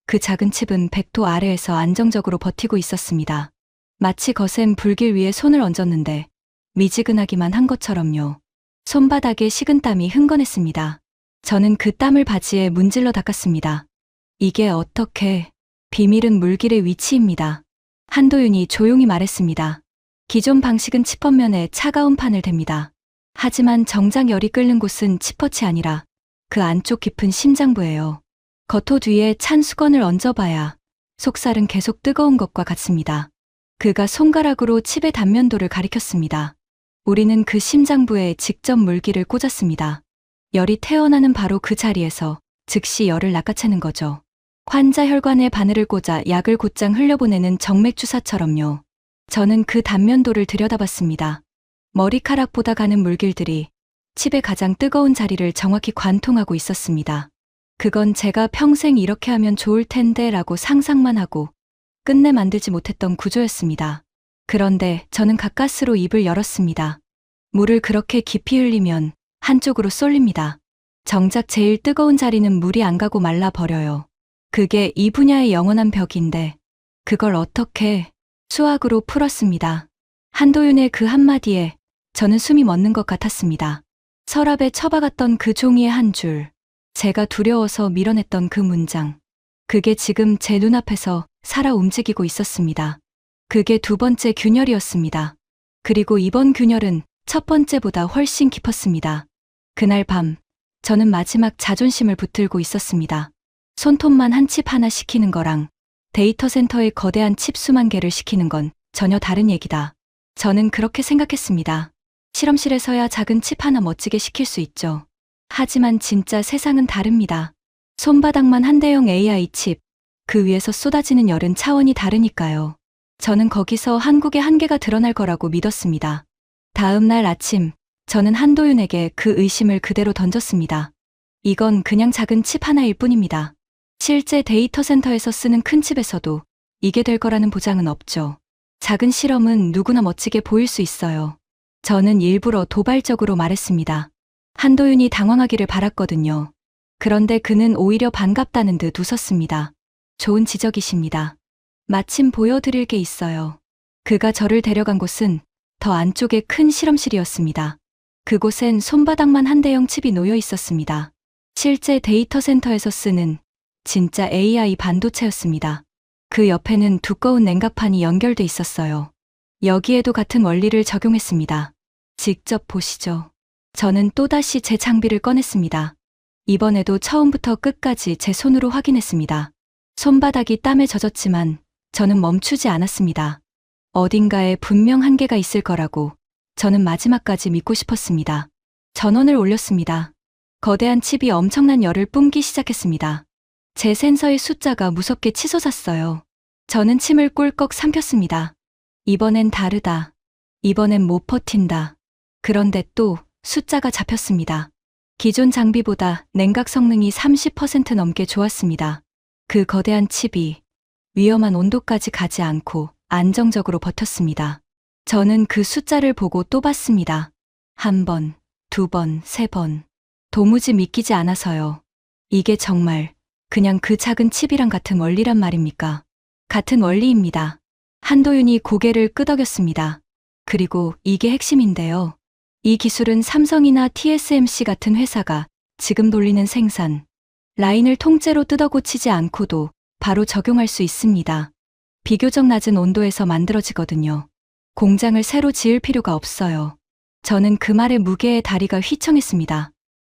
그 작은 칩은 백도 아래에서 안정적으로 버티고 있었습니다. 마치 거센 불길 위에 손을 얹었는데 미지근하기만 한 것처럼요. 손바닥에 식은땀이 흥건했습니다. 저는 그 땀을 바지에 문질러 닦았습니다. 이게 어떻게... 비밀은 물길의 위치입니다. 한도윤이 조용히 말했습니다. 기존 방식은 치퍼면에 차가운 판을 댑니다. 하지만 정작 열이 끓는 곳은 치퍼치 아니라 그 안쪽 깊은 심장부예요. 겉옷 위에 찬 수건을 얹어봐야 속살은 계속 뜨거운 것과 같습니다. 그가 손가락으로 칩의 단면도를 가리켰습니다. 우리는 그 심장부에 직접 물기를 꽂았습니다. 열이 태어나는 바로 그 자리에서 즉시 열을 낚아채는 거죠. 환자 혈관에 바늘을 꽂아 약을 곧장 흘려보내는 정맥주사처럼요. 저는 그 단면도를 들여다봤습니다. 머리카락보다 가는 물길들이 칩의 가장 뜨거운 자리를 정확히 관통하고 있었습니다. 그건 제가 평생 이렇게 하면 좋을 텐데 라고 상상만 하고 끝내 만들지 못했던 구조였습니다. 그런데 저는 가까스로 입을 열었습니다. 물을 그렇게 깊이 흘리면 한쪽으로 쏠립니다. 정작 제일 뜨거운 자리는 물이 안 가고 말라버려요. 그게 이 분야의 영원한 벽인데 그걸 어떻게... 수학으로 풀었습니다. 한도윤의 그 한마디에 저는 숨이 멎는 것 같았습니다. 서랍에 처박았던 그 종이의 한 줄, 제가 두려워서 밀어냈던 그 문장, 그게 지금 제 눈앞에서 살아 움직이고 있었습니다. 그게 두 번째 균열이었습니다. 그리고 이번 균열은 첫 번째보다 훨씬 깊었습니다. 그날 밤, 저는 마지막 자존심을 붙들고 있었습니다. 손톱만 한 칩 하나 시키는 거랑 데이터 센터의 거대한 칩 수만 개를 시키는 건 전혀 다른 얘기다. 저는 그렇게 생각했습니다. 실험실에서야 작은 칩 하나 멋지게 시킬 수 있죠. 하지만 진짜 세상은 다릅니다. 손바닥만 한 대형 AI 칩, 그 위에서 쏟아지는 열은 차원이 다르니까요. 저는 거기서 한국의 한계가 드러날 거라고 믿었습니다. 다음 날 아침, 저는 한도윤에게 그 의심을 그대로 던졌습니다. 이건 그냥 작은 칩 하나일 뿐입니다. 실제 데이터 센터에서 쓰는 큰 칩에서도 이게 될 거라는 보장은 없죠. 작은 실험은 누구나 멋지게 보일 수 있어요. 저는 일부러 도발적으로 말했습니다. 한도윤이 당황하기를 바랐거든요. 그런데 그는 오히려 반갑다는 듯 웃었습니다. 좋은 지적이십니다. 마침 보여드릴 게 있어요. 그가 저를 데려간 곳은 더 안쪽의 큰 실험실이었습니다. 그곳엔 손바닥만 한 대형 칩이 놓여 있었습니다. 실제 데이터 센터에서 쓰는 진짜 AI 반도체였습니다. 그 옆에는 두꺼운 냉각판이 연결돼 있었어요. 여기에도 같은 원리를 적용했습니다. 직접 보시죠. 저는 또다시 제 장비를 꺼냈습니다. 이번에도 처음부터 끝까지 제 손으로 확인했습니다. 손바닥이 땀에 젖었지만 저는 멈추지 않았습니다. 어딘가에 분명 한계가 있을 거라고 저는 마지막까지 믿고 싶었습니다. 전원을 올렸습니다. 거대한 칩이 엄청난 열을 뿜기 시작했습니다. 제 센서의 숫자가 무섭게 치솟았어요. 저는 침을 꿀꺽 삼켰습니다. 이번엔 다르다. 이번엔 못 버틴다. 그런데 또 숫자가 잡혔습니다. 기존 장비보다 냉각 성능이 30% 넘게 좋았습니다. 그 거대한 칩이 위험한 온도까지 가지 않고 안정적으로 버텼습니다. 저는 그 숫자를 보고 또 봤습니다. 한 번, 두 번, 세 번. 도무지 믿기지 않아서요. 이게 정말 그냥 그 작은 칩이랑 같은 원리란 말입니까? 같은 원리입니다. 한도윤이 고개를 끄덕였습니다. 그리고 이게 핵심인데요. 이 기술은 삼성이나 TSMC 같은 회사가 지금 돌리는 생산 라인을 통째로 뜯어 고치지 않고도 바로 적용할 수 있습니다. 비교적 낮은 온도에서 만들어지거든요. 공장을 새로 지을 필요가 없어요. 저는 그 말에 무게의 다리가 휘청했습니다.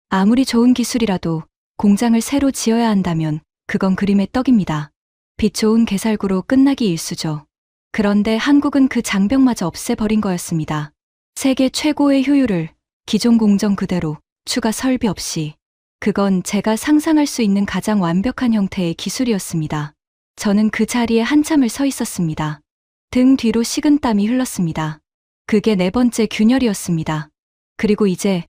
아무리 좋은 기술이라도 공장을 새로 지어야 한다면 그건 그림의 떡입니다. 빛 좋은 개살구로 끝나기 일쑤죠. 그런데 한국은 그 장벽마저 없애버린 거였습니다. 세계 최고의 효율을 기존 공정 그대로 추가 설비 없이. 그건 제가 상상할 수 있는 가장 완벽한 형태의 기술이었습니다. 저는 그 자리에 한참을 서 있었습니다. 등 뒤로 식은땀이 흘렀습니다. 그게 네 번째 균열이었습니다. 그리고 이제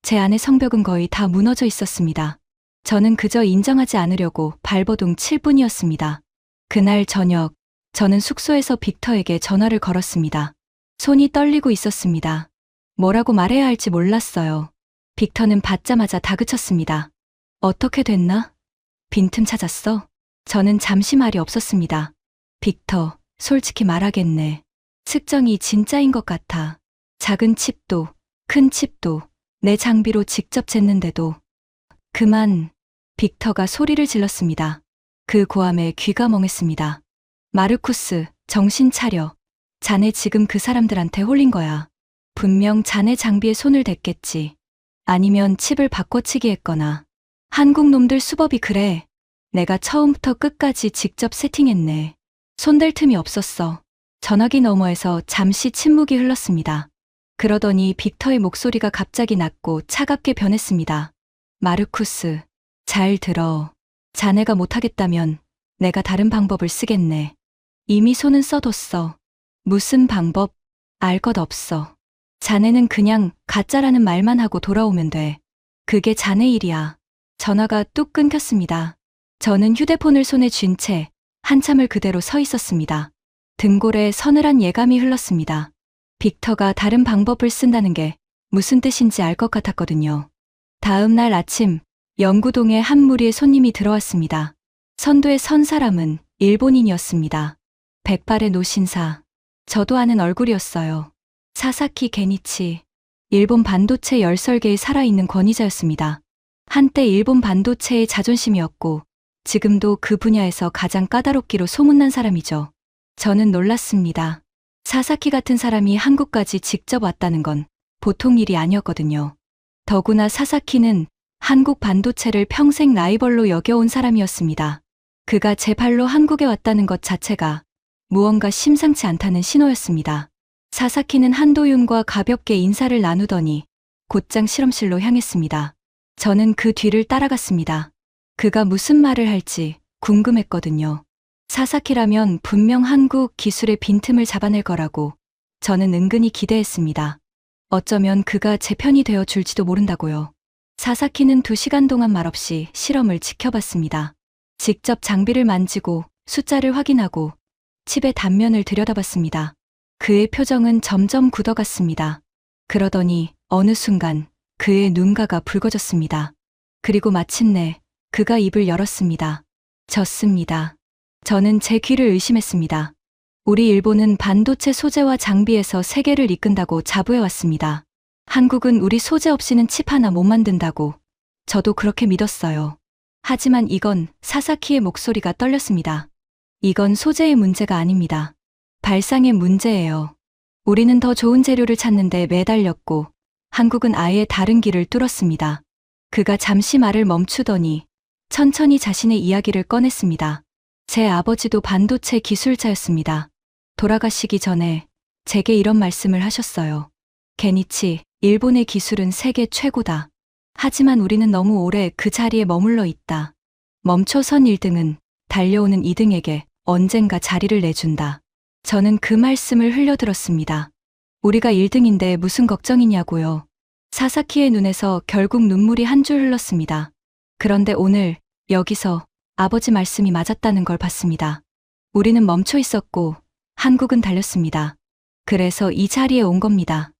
제 안의 성벽은 거의 다 무너져 있었습니다. 저는 그저 인정하지 않으려고 발버둥 칠 뿐이었습니다. 그날 저녁, 저는 숙소에서 빅터에게 전화를 걸었습니다. 손이 떨리고 있었습니다. 뭐라고 말해야 할지 몰랐어요. 빅터는 받자마자 다그쳤습니다. 어떻게 됐나? 빈틈 찾았어? 저는 잠시 말이 없었습니다. 빅터, 솔직히 말하겠네. 측정이 진짜인 것 같아. 작은 칩도, 큰 칩도, 내 장비로 직접 쟀는데도. 그만. 빅터가 소리를 질렀습니다. 그 고함에 귀가 멍했습니다. 마르쿠스, 정신 차려. 자네 지금 그 사람들한테 홀린 거야. 분명 자네 장비에 손을 댔겠지. 아니면 칩을 바꿔치기 했거나. 한국 놈들 수법이 그래. 내가 처음부터 끝까지 직접 세팅했네. 손댈 틈이 없었어. 전화기 너머에서 잠시 침묵이 흘렀습니다. 그러더니 빅터의 목소리가 갑자기 낮고 차갑게 변했습니다. 마르쿠스, 잘 들어. 자네가 못하겠다면 내가 다른 방법을 쓰겠네. 이미 손은 써뒀어. 무슨 방법? 알 것 없어. 자네는 그냥 가짜라는 말만 하고 돌아오면 돼. 그게 자네 일이야. 전화가 뚝 끊겼습니다. 저는 휴대폰을 손에 쥔 채 한참을 그대로 서 있었습니다. 등골에 서늘한 예감이 흘렀습니다. 빅터가 다른 방법을 쓴다는 게 무슨 뜻인지 알 것 같았거든요. 다음 날 아침, 영구동에 한 무리의 손님이 들어왔습니다. 선두에 선 사람은 일본인이었습니다. 백발의 노신사. 저도 아는 얼굴이었어요. 사사키 게니치. 일본 반도체 열설계의 살아있는 권위자였습니다. 한때 일본 반도체의 자존심이었고 지금도 그 분야에서 가장 까다롭기로 소문난 사람이죠. 저는 놀랐습니다. 사사키 같은 사람이 한국까지 직접 왔다는 건 보통 일이 아니었거든요. 더구나 사사키는 한국 반도체를 평생 라이벌로 여겨온 사람이었습니다. 그가 제 발로 한국에 왔다는 것 자체가 무언가 심상치 않다는 신호였습니다. 사사키는 한도윤과 가볍게 인사를 나누더니 곧장 실험실로 향했습니다. 저는 그 뒤를 따라갔습니다. 그가 무슨 말을 할지 궁금했거든요. 사사키라면 분명 한국 기술의 빈틈을 잡아낼 거라고 저는 은근히 기대했습니다. 어쩌면 그가 제 편이 되어 줄지도 모른다고요. 사사키는 2시간 동안 말없이 실험을 지켜봤습니다. 직접 장비를 만지고 숫자를 확인하고 칩의 단면을 들여다봤습니다. 그의 표정은 점점 굳어갔습니다. 그러더니 어느 순간 그의 눈가가 붉어졌습니다. 그리고 마침내 그가 입을 열었습니다. 졌습니다. 저는 제 귀를 의심했습니다. 우리 일본은 반도체 소재와 장비에서 세계를 이끈다고 자부해왔습니다. 한국은 우리 소재 없이는 칩 하나 못 만든다고. 저도 그렇게 믿었어요. 하지만 이건 사사키의 목소리가 떨렸습니다. 이건 소재의 문제가 아닙니다. 발상의 문제예요. 우리는 더 좋은 재료를 찾는데 매달렸고 한국은 아예 다른 길을 뚫었습니다. 그가 잠시 말을 멈추더니 천천히 자신의 이야기를 꺼냈습니다. 제 아버지도 반도체 기술자였습니다. 돌아가시기 전에 제게 이런 말씀을 하셨어요. 게니치, 일본의 기술은 세계 최고다. 하지만 우리는 너무 오래 그 자리에 머물러 있다. 멈춰선 1등은 달려오는 2등에게 언젠가 자리를 내준다. 저는 그 말씀을 흘려들었습니다. 우리가 1등인데 무슨 걱정이냐고요. 사사키의 눈에서 결국 눈물이 한 줄 흘렀습니다. 그런데 오늘 여기서 아버지 말씀이 맞았다는 걸 봤습니다. 우리는 멈춰 있었고 한국은 달렸습니다. 그래서 이 자리에 온 겁니다.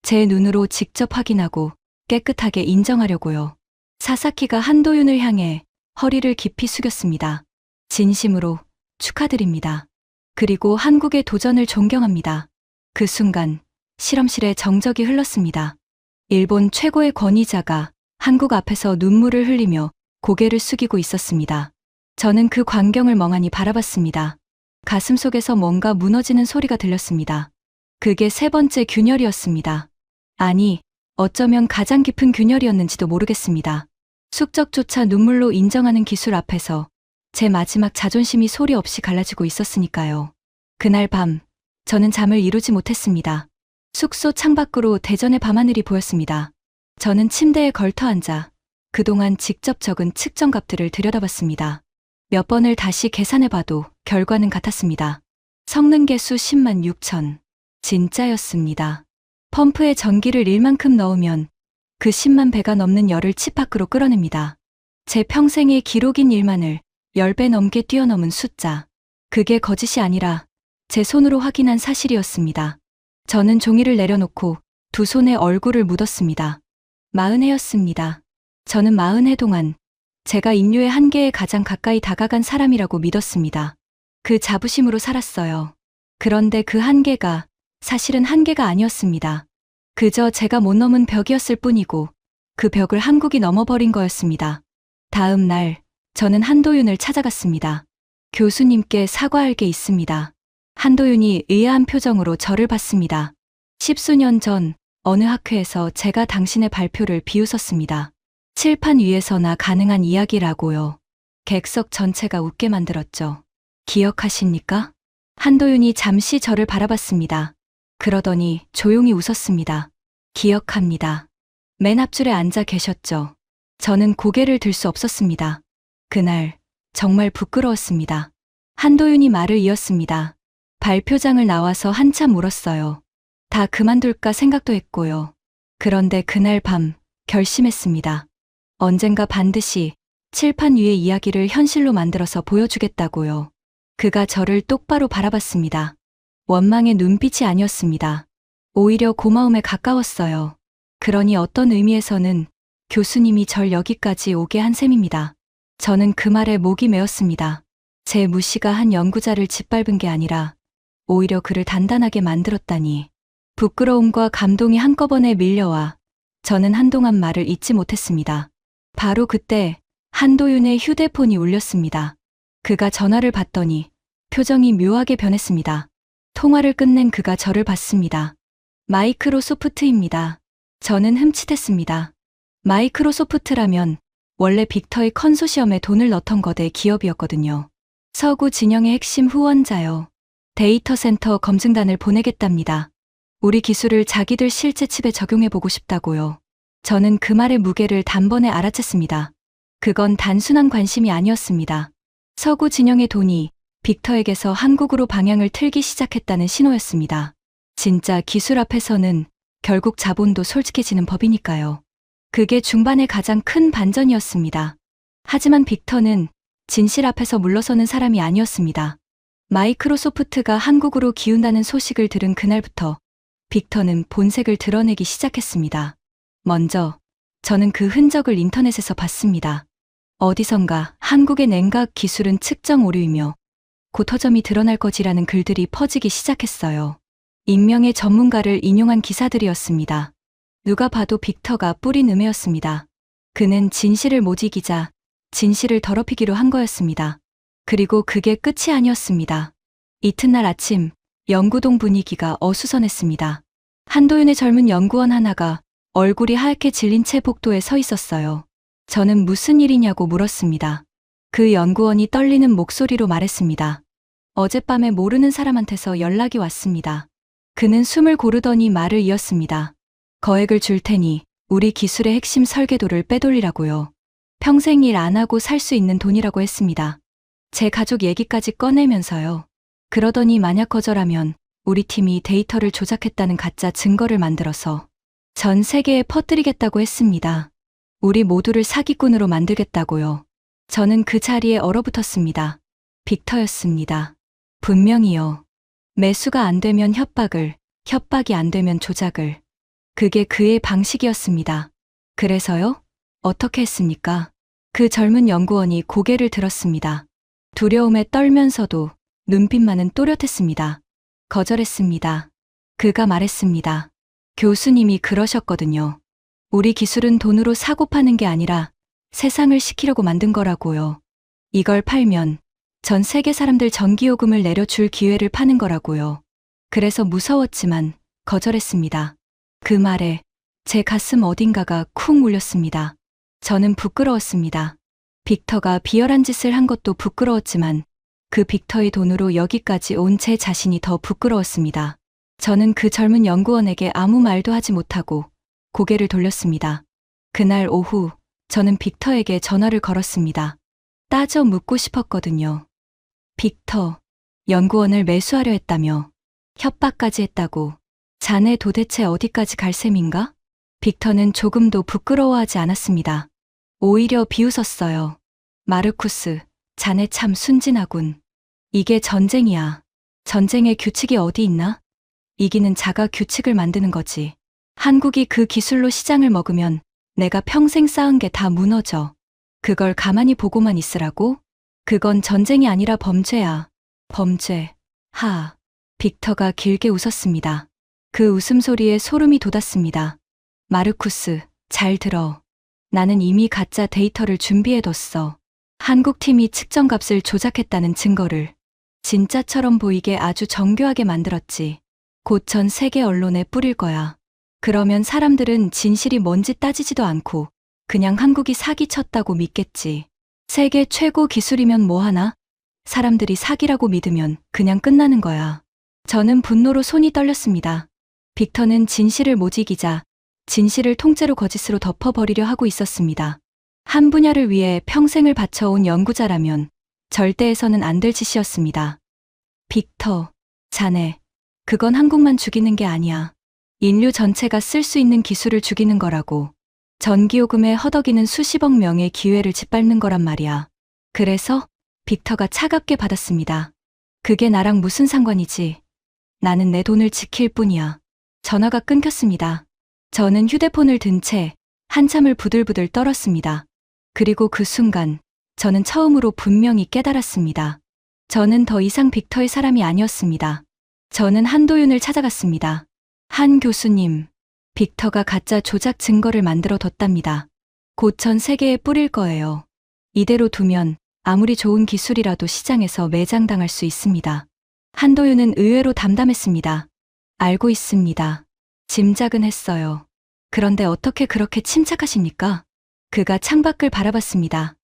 제 눈으로 직접 확인하고 깨끗하게 인정하려고요. 사사키가 한도윤을 향해 허리를 깊이 숙였습니다. 진심으로 축하드립니다. 그리고 한국의 도전을 존경합니다. 그 순간 실험실에 정적이 흘렀습니다. 일본 최고의 권위자가 한국 앞에서 눈물을 흘리며 고개를 숙이고 있었습니다. 저는 그 광경을 멍하니 바라봤습니다. 가슴속에서 뭔가 무너지는 소리가 들렸습니다. 그게 3번째 균열이었습니다. 아니, 어쩌면 가장 깊은 균열이었는지도 모르겠습니다. 숙적조차 눈물로 인정하는 기술 앞에서 제 마지막 자존심이 소리 없이 갈라지고 있었으니까요. 그날 밤, 저는 잠을 이루지 못했습니다. 숙소 창밖으로 대전의 밤하늘이 보였습니다. 저는 침대에 걸터앉아 그동안 직접 적은 측정값들을 들여다봤습니다. 몇 번을 다시 계산해봐도 결과는 같았습니다. 성능 개수 10만 6천. 진짜였습니다. 펌프에 전기를 1만큼 넣으면 그 10만 배가 넘는 열을 칩 밖으로 끌어냅니다. 제 평생의 기록인 1만을 10배 넘게 뛰어넘은 숫자. 그게 거짓이 아니라 제 손으로 확인한 사실이었습니다. 저는 종이를 내려놓고 2 손에 얼굴을 묻었습니다. 40해였습니다. 저는 40해 동안 제가 인류의 한계에 가장 가까이 다가간 사람이라고 믿었습니다. 그 자부심으로 살았어요. 그런데 그 한계가 사실은 한계가 아니었습니다. 그저 제가 못 넘은 벽이었을 뿐이고 그 벽을 한국이 넘어버린 거였습니다. 다음 날 저는 한도윤을 찾아갔습니다. 교수님께 사과할 게 있습니다. 한도윤이 의아한 표정으로 저를 봤습니다. 10수년 전 어느 학회에서 제가 당신의 발표를 비웃었습니다. 칠판 위에서나 가능한 이야기라고요. 객석 전체가 웃게 만들었죠. 기억하십니까? 한도윤이 잠시 저를 바라봤습니다. 그러더니 조용히 웃었습니다. 기억합니다. 맨 앞줄에 앉아 계셨죠. 저는 고개를 들 수 없었습니다. 그날 정말 부끄러웠습니다. 한도윤이 말을 이었습니다. 발표장을 나와서 한참 울었어요. 다 그만둘까 생각도 했고요. 그런데 그날 밤 결심했습니다. 언젠가 반드시 칠판 위의 이야기를 현실로 만들어서 보여주겠다고요. 그가 저를 똑바로 바라봤습니다. 원망의 눈빛이 아니었습니다. 오히려 고마움에 가까웠어요. 그러니 어떤 의미에서는 교수님이 절 여기까지 오게 한 셈입니다. 저는 그 말에 목이 메었습니다. 제 무시가 한 연구자를 짓밟은 게 아니라 오히려 그를 단단하게 만들었다니. 부끄러움과 감동이 한꺼번에 밀려와 저는 한동안 말을 잇지 못했습니다. 바로 그때 한도윤의 휴대폰이 울렸습니다. 그가 전화를 받더니 표정이 묘하게 변했습니다. 통화를 끝낸 그가 저를 봤습니다. 마이크로소프트입니다. 저는 흠칫했습니다. 마이크로소프트라면 원래 빅터의 컨소시엄에 돈을 넣던 거대 기업이었거든요. 서구 진영의 핵심 후원자요. 데이터 센터 검증단을 보내겠답니다. 우리 기술을 자기들 실제 칩에 적용해보고 싶다고요. 저는 그 말의 무게를 단번에 알아챘습니다. 그건 단순한 관심이 아니었습니다. 서구 진영의 돈이 빅터에게서 한국으로 방향을 틀기 시작했다는 신호였습니다. 진짜 기술 앞에서는 결국 자본도 솔직해지는 법이니까요. 그게 중반의 가장 큰 반전이었습니다. 하지만 빅터는 진실 앞에서 물러서는 사람이 아니었습니다. 마이크로소프트가 한국으로 기운다는 소식을 들은 그날부터 빅터는 본색을 드러내기 시작했습니다. 먼저 저는 그 흔적을 인터넷에서 봤습니다. 어디선가 한국의 냉각 기술은 측정 오류이며 곧 허점이 드러날 거지라는 글들이 퍼지기 시작했어요. 익명의 전문가를 인용한 기사들이었습니다. 누가 봐도 빅터가 뿌린 음해였습니다. 그는 진실을 못 이기자 진실을 더럽히기로 한 거였습니다. 그리고 그게 끝이 아니었습니다. 이튿날 아침 연구동 분위기가 어수선했습니다. 한도윤의 젊은 연구원 하나가 얼굴이 하얗게 질린 채 복도에 서 있었어요. 저는 무슨 일이냐고 물었습니다. 그 연구원이 떨리는 목소리로 말했습니다. 어젯밤에 모르는 사람한테서 연락이 왔습니다. 그는 숨을 고르더니 말을 이었습니다. 거액을 줄 테니 우리 기술의 핵심 설계도를 빼돌리라고요. 평생 일 안 하고 살 수 있는 돈이라고 했습니다. 제 가족 얘기까지 꺼내면서요. 그러더니 만약 거절하면 우리 팀이 데이터를 조작했다는 가짜 증거를 만들어서 전 세계에 퍼뜨리겠다고 했습니다. 우리 모두를 사기꾼으로 만들겠다고요. 저는 그 자리에 얼어붙었습니다. 빅터였습니다. 분명히요. 매수가 안 되면 협박을, 협박이 안 되면 조작을. 그게 그의 방식이었습니다. 그래서요? 어떻게 했습니까? 그 젊은 연구원이 고개를 들었습니다. 두려움에 떨면서도 눈빛만은 또렷했습니다. 거절했습니다. 그가 말했습니다. 교수님이 그러셨거든요. 우리 기술은 돈으로 사고 파는 게 아니라 세상을 시키려고 만든 거라고요. 이걸 팔면 전 세계 사람들 전기요금을 내려줄 기회를 파는 거라고요. 그래서 무서웠지만 거절했습니다. 그 말에 제 가슴 어딘가가 쿵 울렸습니다. 저는 부끄러웠습니다. 빅터가 비열한 짓을 한 것도 부끄러웠지만 그 빅터의 돈으로 여기까지 온 제 자신이 더 부끄러웠습니다. 저는 그 젊은 연구원에게 아무 말도 하지 못하고 고개를 돌렸습니다. 그날 오후 저는 빅터에게 전화를 걸었습니다. 따져 묻고 싶었거든요. 빅터, 연구원을 매수하려 했다며 협박까지 했다고. 자네 도대체 어디까지 갈 셈인가? 빅터는 조금도 부끄러워하지 않았습니다. 오히려 비웃었어요. 마르쿠스, 자네 참 순진하군. 이게 전쟁이야. 전쟁에 규칙이 어디 있나? 이기는 자가 규칙을 만드는 거지. 한국이 그 기술로 시장을 먹으면 내가 평생 쌓은 게 다 무너져. 그걸 가만히 보고만 있으라고? 그건 전쟁이 아니라 범죄야. 범죄. 하. 빅터가 길게 웃었습니다. 그 웃음소리에 소름이 돋았습니다. 마르쿠스, 잘 들어. 나는 이미 가짜 데이터를 준비해뒀어. 한국팀이 측정값을 조작했다는 증거를. 진짜처럼 보이게 아주 정교하게 만들었지. 곧 전 세계 언론에 뿌릴 거야. 그러면 사람들은 진실이 뭔지 따지지도 않고 그냥 한국이 사기쳤다고 믿겠지. 세계 최고 기술이면 뭐하나? 사람들이 사기라고 믿으면 그냥 끝나는 거야. 저는 분노로 손이 떨렸습니다. 빅터는 진실을 못 이기자 진실을 통째로 거짓으로 덮어버리려 하고 있었습니다. 한 분야를 위해 평생을 바쳐온 연구자라면 절대 해서는 안 될 짓이었습니다. 빅터, 자네, 그건 한국만 죽이는 게 아니야. 인류 전체가 쓸 수 있는 기술을 죽이는 거라고. 전기요금에 허덕이는 수십억 명의 기회를 짓밟는 거란 말이야. 그래서 빅터가 차갑게 받았습니다. 그게 나랑 무슨 상관이지? 나는 내 돈을 지킬 뿐이야. 전화가 끊겼습니다. 저는 휴대폰을 든 채 한참을 부들부들 떨었습니다. 그리고 그 순간 저는 처음으로 분명히 깨달았습니다. 저는 더 이상 빅터의 사람이 아니었습니다. 저는 한도윤을 찾아갔습니다. 한 교수님, 빅터가 가짜 조작 증거를 만들어 뒀답니다. 곧 전 세계에 뿌릴 거예요. 이대로 두면 아무리 좋은 기술이라도 시장에서 매장당할 수 있습니다. 한도윤은 의외로 담담했습니다. 알고 있습니다. 짐작은 했어요. 그런데 어떻게 그렇게 침착하십니까? 그가 창밖을 바라봤습니다.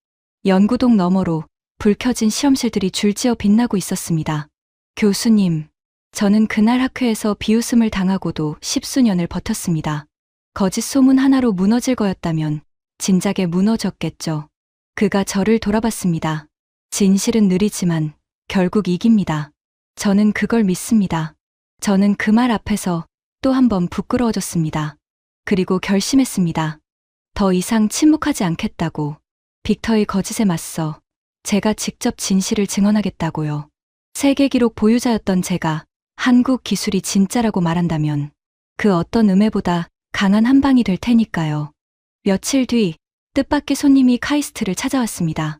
연구동 너머로 불 켜진 실험실들이 줄지어 빛나고 있었습니다. 교수님, 저는 그날 학회에서 비웃음을 당하고도 10수년을 버텼습니다. 거짓 소문 하나로 무너질 거였다면 진작에 무너졌겠죠. 그가 저를 돌아봤습니다. 진실은 느리지만 결국 이깁니다. 저는 그걸 믿습니다. 저는 그 말 앞에서 또 한 번 부끄러워졌습니다. 그리고 결심했습니다. 더 이상 침묵하지 않겠다고. 빅터의 거짓에 맞서 제가 직접 진실을 증언하겠다고요. 세계 기록 보유자였던 제가 한국 기술이 진짜라고 말한다면 그 어떤 음해보다 강한 한 방이 될 테니까요. 며칠 뒤 뜻밖의 손님이 카이스트를 찾아왔습니다.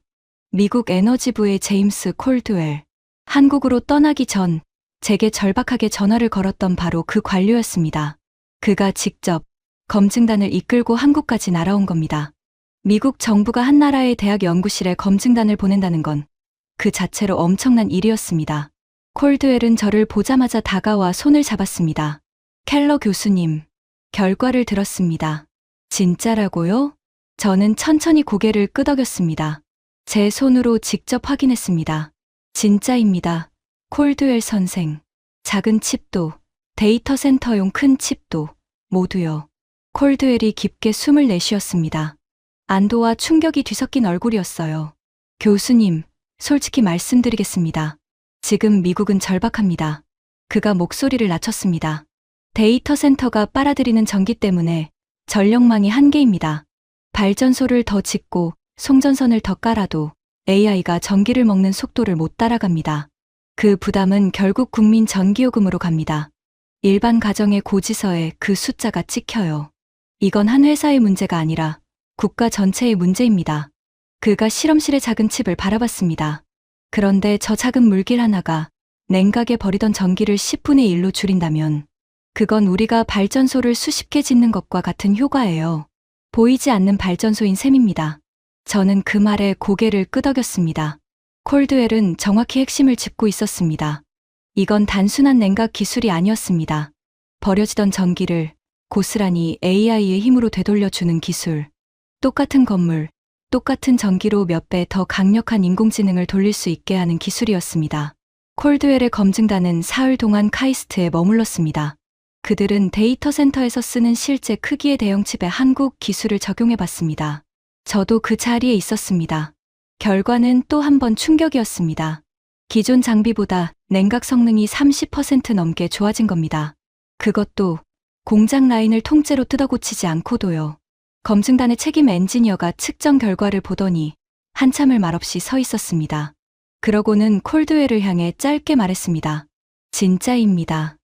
미국 에너지부의 제임스 콜드웰. 한국으로 떠나기 전 제게 절박하게 전화를 걸었던 바로 그 관료였습니다. 그가 직접 검증단을 이끌고 한국까지 날아온 겁니다. 미국 정부가 한 나라의 대학 연구실에 검증단을 보낸다는 건 그 자체로 엄청난 일이었습니다. 콜드웰은 저를 보자마자 다가와 손을 잡았습니다. 켈러 교수님, 결과를 들었습니다. 진짜라고요? 저는 천천히 고개를 끄덕였습니다. 제 손으로 직접 확인했습니다. 진짜입니다. 콜드웰 선생. 작은 칩도, 데이터 센터용 큰 칩도, 모두요. 콜드웰이 깊게 숨을 내쉬었습니다. 안도와 충격이 뒤섞인 얼굴이었어요. 교수님, 솔직히 말씀드리겠습니다. 지금 미국은 절박합니다. 그가 목소리를 낮췄습니다. 데이터 센터가 빨아들이는 전기 때문에 전력망이 한계입니다. 발전소를 더 짓고 송전선을 더 깔아도 AI가 전기를 먹는 속도를 못 따라갑니다. 그 부담은 결국 국민 전기요금으로 갑니다. 일반 가정의 고지서에 그 숫자가 찍혀요. 이건 한 회사의 문제가 아니라 국가 전체의 문제입니다. 그가 실험실의 작은 칩을 바라봤습니다. 그런데 저 작은 물길 하나가 냉각에 버리던 전기를 10분의 1로 줄인다면 그건 우리가 발전소를 수십 개 짓는 것과 같은 효과예요. 보이지 않는 발전소인 셈입니다. 저는 그 말에 고개를 끄덕였습니다. 콜드웰은 정확히 핵심을 짚고 있었습니다. 이건 단순한 냉각 기술이 아니었습니다. 버려지던 전기를 고스란히 AI의 힘으로 되돌려주는 기술. 똑같은 건물, 똑같은 전기로 몇 배 더 강력한 인공지능을 돌릴 수 있게 하는 기술이었습니다. 콜드웰의 검증단은 사흘 동안 카이스트에 머물렀습니다. 그들은 데이터 센터에서 쓰는 실제 크기의 대형 칩에 한국 기술을 적용해봤습니다. 저도 그 자리에 있었습니다. 결과는 또 한 번 충격이었습니다. 기존 장비보다 냉각 성능이 30% 넘게 좋아진 겁니다. 그것도 공장 라인을 통째로 뜯어고치지 않고도요. 검증단의 책임 엔지니어가 측정 결과를 보더니 한참을 말없이 서 있었습니다. 그러고는 콜드웰을 향해 짧게 말했습니다. 진짜입니다.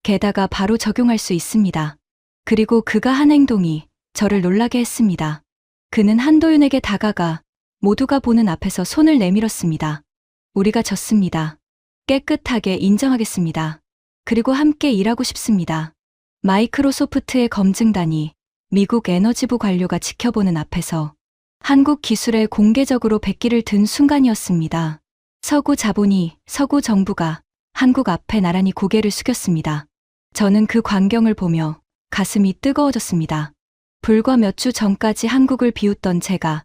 게다가 바로 적용할 수 있습니다. 그리고 그가 한 행동이 저를 놀라게 했습니다. 그는 한도윤에게 다가가 모두가 보는 앞에서 손을 내밀었습니다. 우리가 졌습니다. 깨끗하게 인정하겠습니다. 그리고 함께 일하고 싶습니다. 마이크로소프트의 검증단이 미국 에너지부 관료가 지켜보는 앞에서 한국 기술에 공개적으로 백기를 든 순간이었습니다. 서구 자본이, 서구 정부가 한국 앞에 나란히 고개를 숙였습니다. 저는 그 광경을 보며 가슴이 뜨거워졌습니다. 불과 몇 주 전까지 한국을 비웃던 제가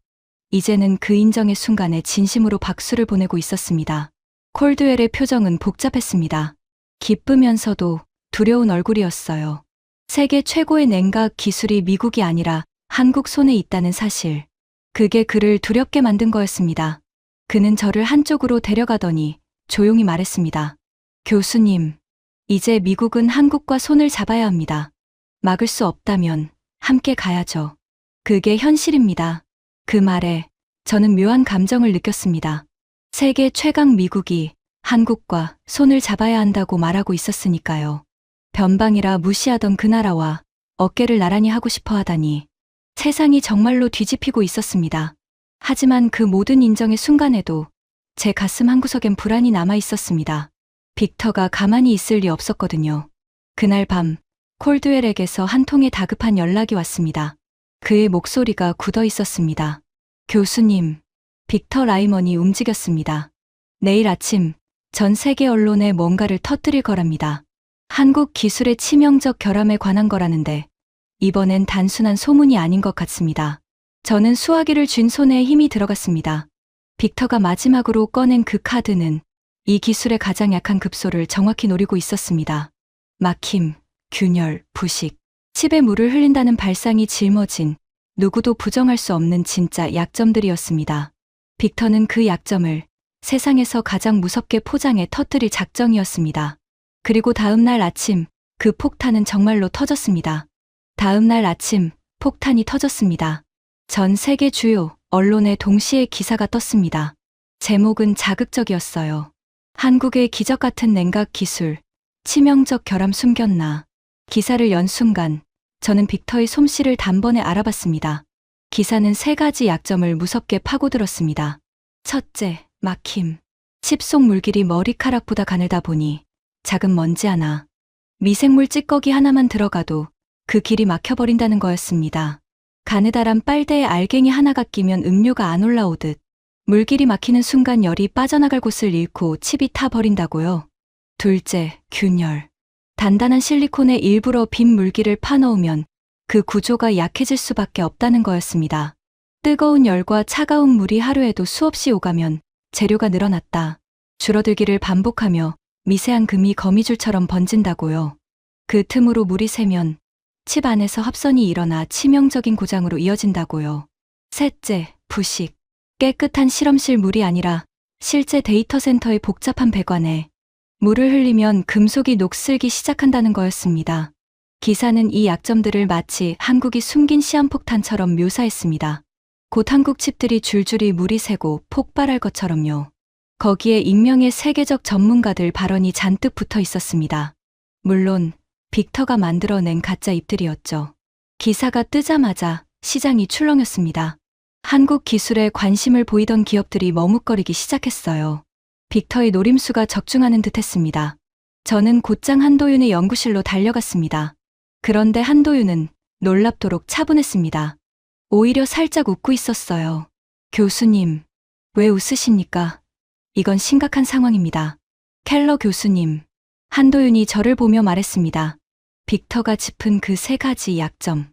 이제는 그 인정의 순간에 진심으로 박수를 보내고 있었습니다. 콜드웰의 표정은 복잡했습니다. 기쁘면서도 두려운 얼굴이었어요. 세계 최고의 냉각 기술이 미국이 아니라 한국 손에 있다는 사실. 그게 그를 두렵게 만든 거였습니다. 그는 저를 한쪽으로 데려가더니 조용히 말했습니다. 교수님, 이제 미국은 한국과 손을 잡아야 합니다. 막을 수 없다면 함께 가야죠. 그게 현실입니다. 그 말에 저는 묘한 감정을 느꼈습니다. 세계 최강 미국이 한국과 손을 잡아야 한다고 말하고 있었으니까요. 변방이라 무시하던 그 나라와 어깨를 나란히 하고 싶어 하다니 세상이 정말로 뒤집히고 있었습니다. 하지만 그 모든 인정의 순간에도 제 가슴 한구석엔 불안이 남아 있었습니다. 빅터가 가만히 있을 리 없었거든요. 그날 밤 콜드웰에게서 한 통의 다급한 연락이 왔습니다. 그의 목소리가 굳어 있었습니다. 교수님, 빅터 라이먼이 움직였습니다. 내일 아침 전 세계 언론에 뭔가를 터뜨릴 거랍니다. 한국 기술의 치명적 결함에 관한 거라는데 이번엔 단순한 소문이 아닌 것 같습니다. 저는 수화기를 쥔 손에 힘이 들어갔습니다. 빅터가 마지막으로 꺼낸 그 카드는 이 기술의 가장 약한 급소를 정확히 노리고 있었습니다. 막힘, 균열, 부식, 칩에 물을 흘린다는 발상이 짊어진 누구도 부정할 수 없는 진짜 약점들이었습니다. 빅터는 그 약점을 세상에서 가장 무섭게 포장해 터뜨릴 작정이었습니다. 그리고 다음 날 아침 그 폭탄은 정말로 터졌습니다. 다음 날 아침 폭탄이 터졌습니다. 전 세계 주요 언론에 동시에 기사가 떴습니다. 제목은 자극적이었어요. 한국의 기적 같은 냉각 기술, 치명적 결함 숨겼나. 기사를 연 순간 저는 빅터의 솜씨를 단번에 알아봤습니다. 기사는 3가지 약점을 무섭게 파고들었습니다. 첫째, 막힘. 칩 속 물길이 머리카락보다 가늘다 보니 작은 먼지 하나, 미생물 찌꺼기 하나만 들어가도 그 길이 막혀버린다는 거였습니다. 가느다란 빨대에 알갱이 하나가 끼면 음료가 안 올라오듯 물길이 막히는 순간 열이 빠져나갈 곳을 잃고 칩이 타버린다고요. 둘째, 균열. 단단한 실리콘에 일부러 빈 물기를 파넣으면 그 구조가 약해질 수밖에 없다는 거였습니다. 뜨거운 열과 차가운 물이 하루에도 수없이 오가면 재료가 늘어났다, 줄어들기를 반복하며 미세한 금이 거미줄처럼 번진다고요. 그 틈으로 물이 새면 칩 안에서 합선이 일어나 치명적인 고장으로 이어진다고요. 셋째, 부식. 깨끗한 실험실 물이 아니라 실제 데이터 센터의 복잡한 배관에 물을 흘리면 금속이 녹슬기 시작한다는 거였습니다. 기사는 이 약점들을 마치 한국이 숨긴 시한폭탄처럼 묘사했습니다. 곧 한국 칩들이 줄줄이 물이 새고 폭발할 것처럼요. 거기에 익명의 세계적 전문가들 발언이 잔뜩 붙어 있었습니다. 물론 빅터가 만들어낸 가짜 입들이었죠. 기사가 뜨자마자 시장이 출렁였습니다. 한국 기술에 관심을 보이던 기업들이 머뭇거리기 시작했어요. 빅터의 노림수가 적중하는 듯했습니다. 저는 곧장 한도윤의 연구실로 달려갔습니다. 그런데 한도윤은 놀랍도록 차분했습니다. 오히려 살짝 웃고 있었어요. 교수님, 왜 웃으십니까? 이건 심각한 상황입니다. 켈러 교수님, 한도윤이 저를 보며 말했습니다. 빅터가 짚은 그 3가지 약점.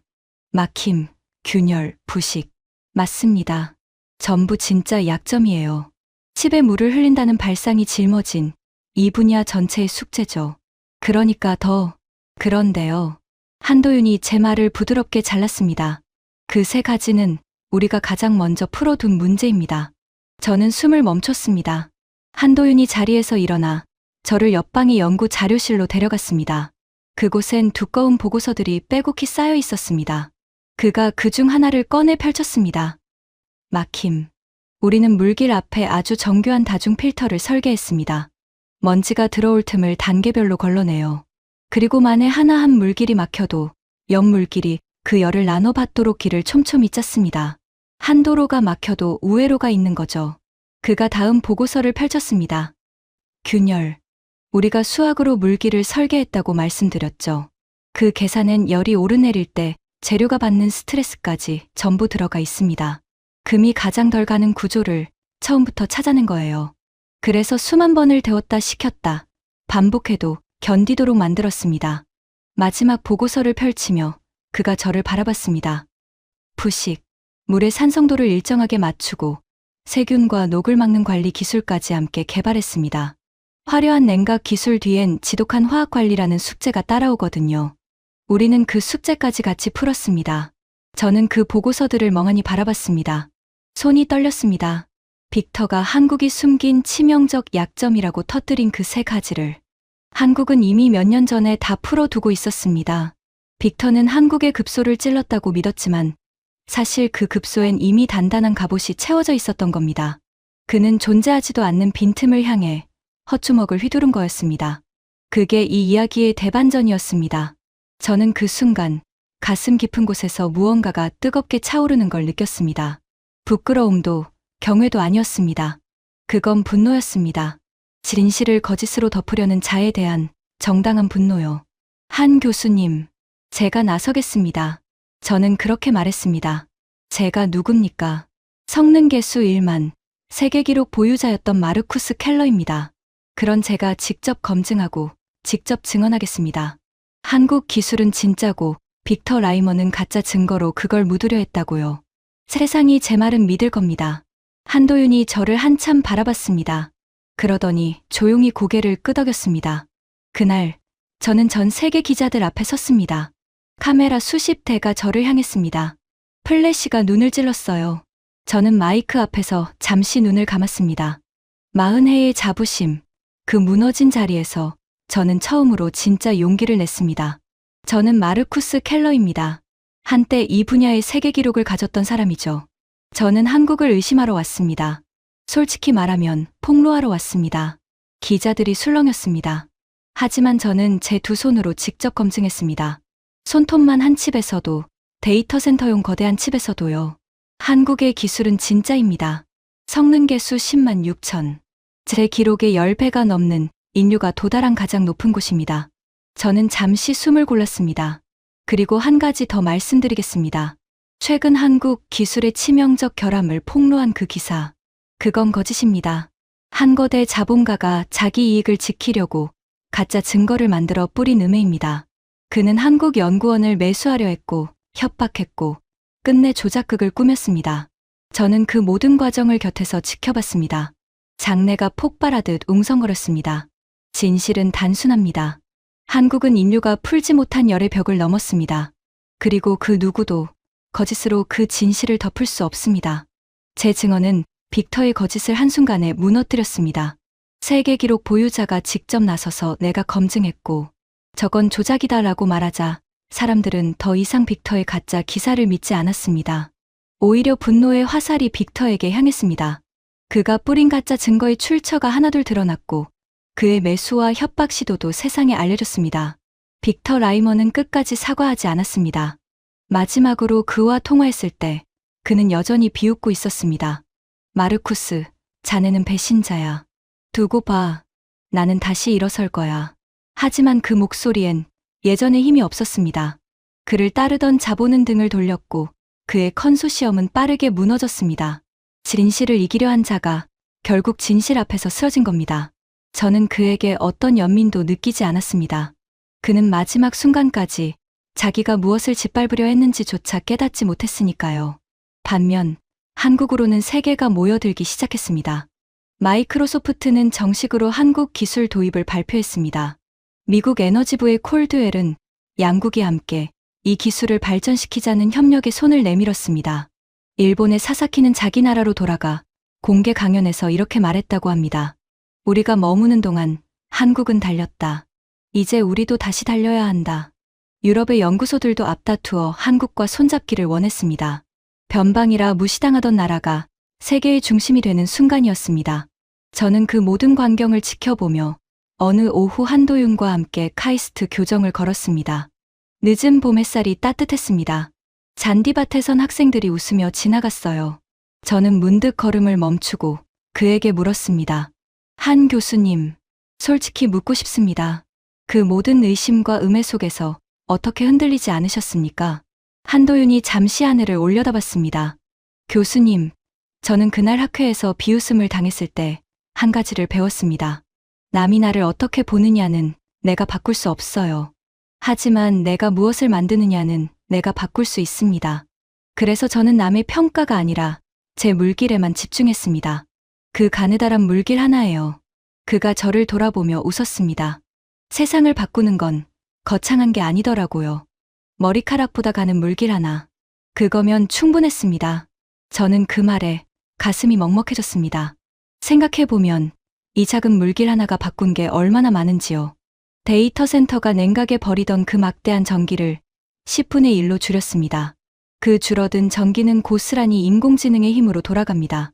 막힘, 균열, 부식. 맞습니다. 전부 진짜 약점이에요. 칩에 물을 흘린다는 발상이 짊어진 이 분야 전체의 숙제죠. 그러니까 그런데요. 한도윤이 제 말을 부드럽게 잘랐습니다. 그 3가지는 우리가 가장 먼저 풀어둔 문제입니다. 저는 숨을 멈췄습니다. 한도윤이 자리에서 일어나 저를 옆방의 연구 자료실로 데려갔습니다. 그곳엔 두꺼운 보고서들이 빼곡히 쌓여 있었습니다. 그가 그중 하나를 꺼내 펼쳤습니다. 막힘. 우리는 물길 앞에 아주 정교한 다중 필터를 설계했습니다. 먼지가 들어올 틈을 단계별로 걸러내요. 그리고 만에 하나 한 물길이 막혀도 옆 물길이 그 열을 나눠받도록 길을 촘촘히 짰습니다. 한 도로가 막혀도 우회로가 있는 거죠. 그가 다음 보고서를 펼쳤습니다. 균열. 우리가 수학으로 물기를 설계했다고 말씀드렸죠. 그 계산엔 열이 오르내릴 때 재료가 받는 스트레스까지 전부 들어가 있습니다. 금이 가장 덜 가는 구조를 처음부터 찾아낸 거예요. 그래서 수만 번을 데웠다 식혔다 반복해도 견디도록 만들었습니다. 마지막 보고서를 펼치며 그가 저를 바라봤습니다. 부식. 물의 산성도를 일정하게 맞추고 세균과 녹을 막는 관리 기술까지 함께 개발했습니다. 화려한 냉각 기술 뒤엔 지독한 화학 관리라는 숙제가 따라오거든요. 우리는 그 숙제까지 같이 풀었습니다. 저는 그 보고서들을 멍하니 바라봤습니다. 손이 떨렸습니다. 빅터가 한국이 숨긴 치명적 약점이라고 터뜨린 그 세 가지를 한국은 이미 몇 년 전에 다 풀어두고 있었습니다. 빅터는 한국의 급소를 찔렀다고 믿었지만 사실 그 급소엔 이미 단단한 갑옷이 채워져 있었던 겁니다. 그는 존재하지도 않는 빈틈을 향해 헛주먹을 휘두른 거였습니다. 그게 이 이야기의 대반전이었습니다. 저는 그 순간 가슴 깊은 곳에서 무언가가 뜨겁게 차오르는 걸 느꼈습니다. 부끄러움도 경외도 아니었습니다. 그건 분노였습니다. 진실을 거짓으로 덮으려는 자에 대한 정당한 분노요. 한 교수님, 제가 나서겠습니다. 저는 그렇게 말했습니다. 제가 누굽니까? 성능계수 1만, 세계기록 보유자였던 마르쿠스 켈러입니다. 그런 제가 직접 검증하고 직접 증언하겠습니다. 한국 기술은 진짜고 빅터 라이먼은 가짜 증거로 그걸 묻으려 했다고요. 세상이 제 말은 믿을 겁니다. 한도윤이 저를 한참 바라봤습니다. 그러더니 조용히 고개를 끄덕였습니다. 그날 저는 전 세계 기자들 앞에 섰습니다. 카메라 수십 대가 저를 향했습니다. 플래시가 눈을 찔렀어요. 저는 마이크 앞에서 잠시 눈을 감았습니다. 40회의 자부심, 그 무너진 자리에서 저는 처음으로 진짜 용기를 냈습니다. 저는 마르쿠스 켈러입니다. 한때 이 분야의 세계 기록을 가졌던 사람이죠. 저는 한국을 의심하러 왔습니다. 솔직히 말하면 폭로하러 왔습니다. 기자들이 술렁였습니다. 하지만 저는 제 두 손으로 직접 검증했습니다. 손톱만 한 칩에서도, 데이터 센터용 거대한 칩에서도요. 한국의 기술은 진짜입니다. 성능계수 10만 6천. 제 기록의 10배가 넘는 인류가 도달한 가장 높은 곳입니다. 저는 잠시 숨을 골랐습니다. 그리고 한 가지 더 말씀드리겠습니다. 최근 한국 기술의 치명적 결함을 폭로한 그 기사. 그건 거짓입니다. 한 거대 자본가가 자기 이익을 지키려고 가짜 증거를 만들어 뿌린 음해입니다. 그는 한국 연구원을 매수하려 했고 협박했고 끝내 조작극을 꾸몄습니다. 저는 그 모든 과정을 곁에서 지켜봤습니다. 장내가 폭발하듯 웅성거렸습니다. 진실은 단순합니다. 한국은 인류가 풀지 못한 열의 벽을 넘었습니다. 그리고 그 누구도 거짓으로 그 진실을 덮을 수 없습니다. 제 증언은 빅터의 거짓을 한순간에 무너뜨렸습니다. 세계 기록 보유자가 직접 나서서 내가 검증했고 저건 조작이다라고 말하자 사람들은 더 이상 빅터의 가짜 기사를 믿지 않았습니다. 오히려 분노의 화살이 빅터에게 향했습니다. 그가 뿌린 가짜 증거의 출처가 하나둘 드러났고 그의 매수와 협박 시도도 세상에 알려졌습니다. 빅터 라이먼은 끝까지 사과하지 않았습니다. 마지막으로 그와 통화했을 때 그는 여전히 비웃고 있었습니다. 마르쿠스, 자네는 배신자야. 두고 봐. 나는 다시 일어설 거야. 하지만 그 목소리엔 예전의 힘이 없었습니다. 그를 따르던 자본은 등을 돌렸고 그의 컨소시엄은 빠르게 무너졌습니다. 진실을 이기려 한 자가 결국 진실 앞에서 쓰러진 겁니다. 저는 그에게 어떤 연민도 느끼지 않았습니다. 그는 마지막 순간까지 자기가 무엇을 짓밟으려 했는지조차 깨닫지 못했으니까요. 반면 한국으로는 세계가 모여들기 시작했습니다. 마이크로소프트는 정식으로 한국 기술 도입을 발표했습니다. 미국 에너지부의 콜드웰은 양국이 함께 이 기술을 발전시키자는 협력에 손을 내밀었습니다. 일본의 사사키는 자기 나라로 돌아가 공개 강연에서 이렇게 말했다고 합니다. 우리가 머무는 동안 한국은 달렸다. 이제 우리도 다시 달려야 한다. 유럽의 연구소들도 앞다투어 한국과 손잡기를 원했습니다. 변방이라 무시당하던 나라가 세계의 중심이 되는 순간이었습니다. 저는 그 모든 광경을 지켜보며 어느 오후 한도윤과 함께 카이스트 교정을 걸었습니다. 늦은 봄 햇살이 따뜻했습니다. 잔디밭에선 학생들이 웃으며 지나갔어요. 저는 문득 걸음을 멈추고 그에게 물었습니다. 한 교수님, 솔직히 묻고 싶습니다. 그 모든 의심과 음해 속에서 어떻게 흔들리지 않으셨습니까? 한도윤이 잠시 하늘을 올려다봤습니다. 교수님, 저는 그날 학회에서 비웃음을 당했을 때 한 가지를 배웠습니다. 남이 나를 어떻게 보느냐는 내가 바꿀 수 없어요. 하지만 내가 무엇을 만드느냐는 내가 바꿀 수 있습니다. 그래서 저는 남의 평가가 아니라 제 물길에만 집중했습니다. 그 가느다란 물길 하나예요. 그가 저를 돌아보며 웃었습니다. 세상을 바꾸는 건 거창한 게 아니더라고요. 머리카락보다 가는 물길 하나. 그거면 충분했습니다. 저는 그 말에 가슴이 먹먹해졌습니다. 생각해보면 이 작은 물길 하나가 바꾼 게 얼마나 많은지요. 데이터 센터가 냉각에 버리던 그 막대한 전기를 10분의 1로 줄였습니다. 그 줄어든 전기는 고스란히 인공지능의 힘으로 돌아갑니다.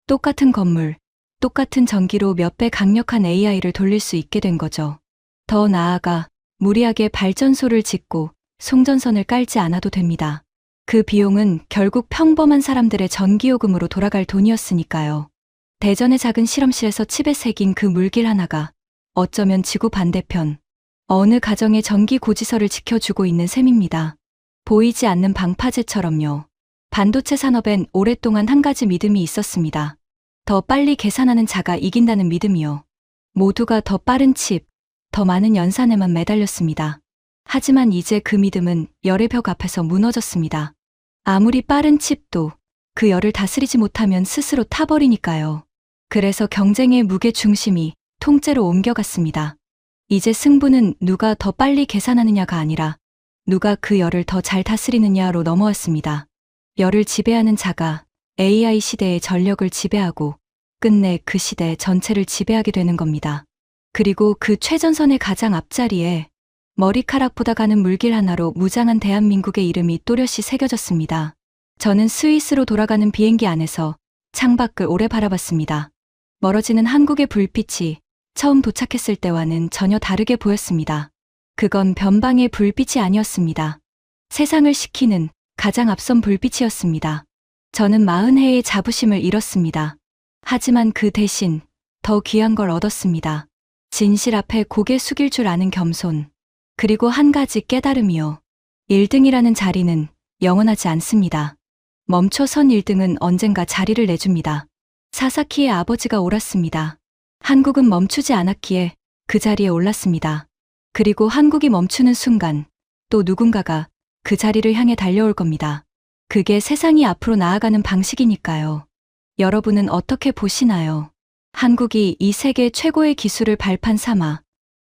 똑같은 건물, 똑같은 전기로 몇 배 강력한 AI를 돌릴 수 있게 된 거죠. 더 나아가 무리하게 발전소를 짓고 송전선을 깔지 않아도 됩니다. 그 비용은 결국 평범한 사람들의 전기요금으로 돌아갈 돈이었으니까요. 대전의 작은 실험실에서 칩에 새긴 그 물길 하나가 어쩌면 지구 반대편, 어느 가정의 전기 고지서를 지켜주고 있는 셈입니다. 보이지 않는 방파제처럼요. 반도체 산업엔 오랫동안 한 가지 믿음이 있었습니다. 더 빨리 계산하는 자가 이긴다는 믿음이요. 모두가 더 빠른 칩, 더 많은 연산에만 매달렸습니다. 하지만 이제 그 믿음은 열의 벽 앞에서 무너졌습니다. 아무리 빠른 칩도 그 열을 다스리지 못하면 스스로 타버리니까요. 그래서 경쟁의 무게 중심이 통째로 옮겨갔습니다. 이제 승부는 누가 더 빨리 계산하느냐가 아니라 누가 그 열을 더 잘 다스리느냐로 넘어왔습니다. 열을 지배하는 자가 AI 시대의 전력을 지배하고 끝내 그 시대 전체를 지배하게 되는 겁니다. 그리고 그 최전선의 가장 앞자리에 머리카락보다 가는 물길 하나로 무장한 대한민국의 이름이 또렷이 새겨졌습니다. 저는 스위스로 돌아가는 비행기 안에서 창밖을 오래 바라봤습니다. 멀어지는 한국의 불빛이 처음 도착했을 때와는 전혀 다르게 보였습니다. 그건 변방의 불빛이 아니었습니다. 세상을 식히는 가장 앞선 불빛이었습니다. 저는 40해의 자부심을 잃었습니다. 하지만 그 대신 더 귀한 걸 얻었습니다. 진실 앞에 고개 숙일 줄 아는 겸손. 그리고 한 가지 깨달음이요. 1등이라는 자리는 영원하지 않습니다. 멈춰선 1등은 언젠가 자리를 내줍니다. 사사키의 아버지가 옳았습니다. 한국은 멈추지 않았기에 그 자리에 올랐습니다. 그리고 한국이 멈추는 순간 또 누군가가 그 자리를 향해 달려올 겁니다. 그게 세상이 앞으로 나아가는 방식이니까요. 여러분은 어떻게 보시나요? 한국이 이 세계 최고의 기술을 발판 삼아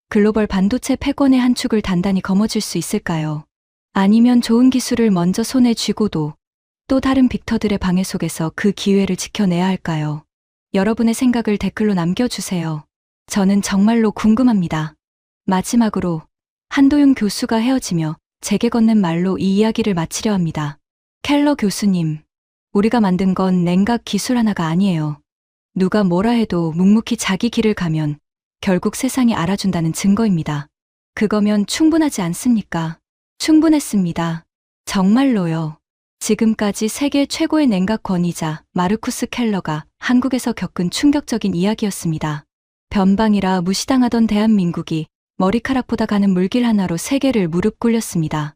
글로벌 반도체 패권의 한 축을 단단히 거머쥘 수 있을까요? 아니면 좋은 기술을 먼저 손에 쥐고도 또 다른 빅터들의 방해 속에서 그 기회를 지켜내야 할까요? 여러분의 생각을 댓글로 남겨주세요. 저는 정말로 궁금합니다. 마지막으로 한도윤 교수가 헤어지며 제게 건넨 말로 이 이야기를 마치려 합니다. 켈러 교수님, 우리가 만든 건 냉각 기술 하나가 아니에요. 누가 뭐라 해도 묵묵히 자기 길을 가면 결국 세상이 알아준다는 증거입니다. 그거면 충분하지 않습니까? 충분했습니다. 정말로요. 지금까지 세계 최고의 냉각 권위자 마르쿠스 켈러가 한국에서 겪은 충격적인 이야기였습니다. 변방이라 무시당하던 대한민국이 머리카락보다 가는 물길 하나로 세계를 무릎 꿇렸습니다.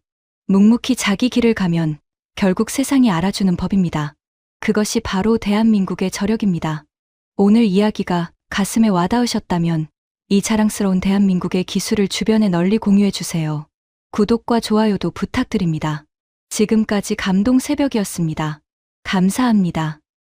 묵묵히 자기 길을 가면 결국 세상이 알아주는 법입니다. 그것이 바로 대한민국의 저력입니다. 오늘 이야기가 가슴에 와닿으셨다면 이 자랑스러운 대한민국의 기술을 주변에 널리 공유해주세요. 구독과 좋아요도 부탁드립니다. 지금까지 감동 새벽이었습니다. 감사합니다.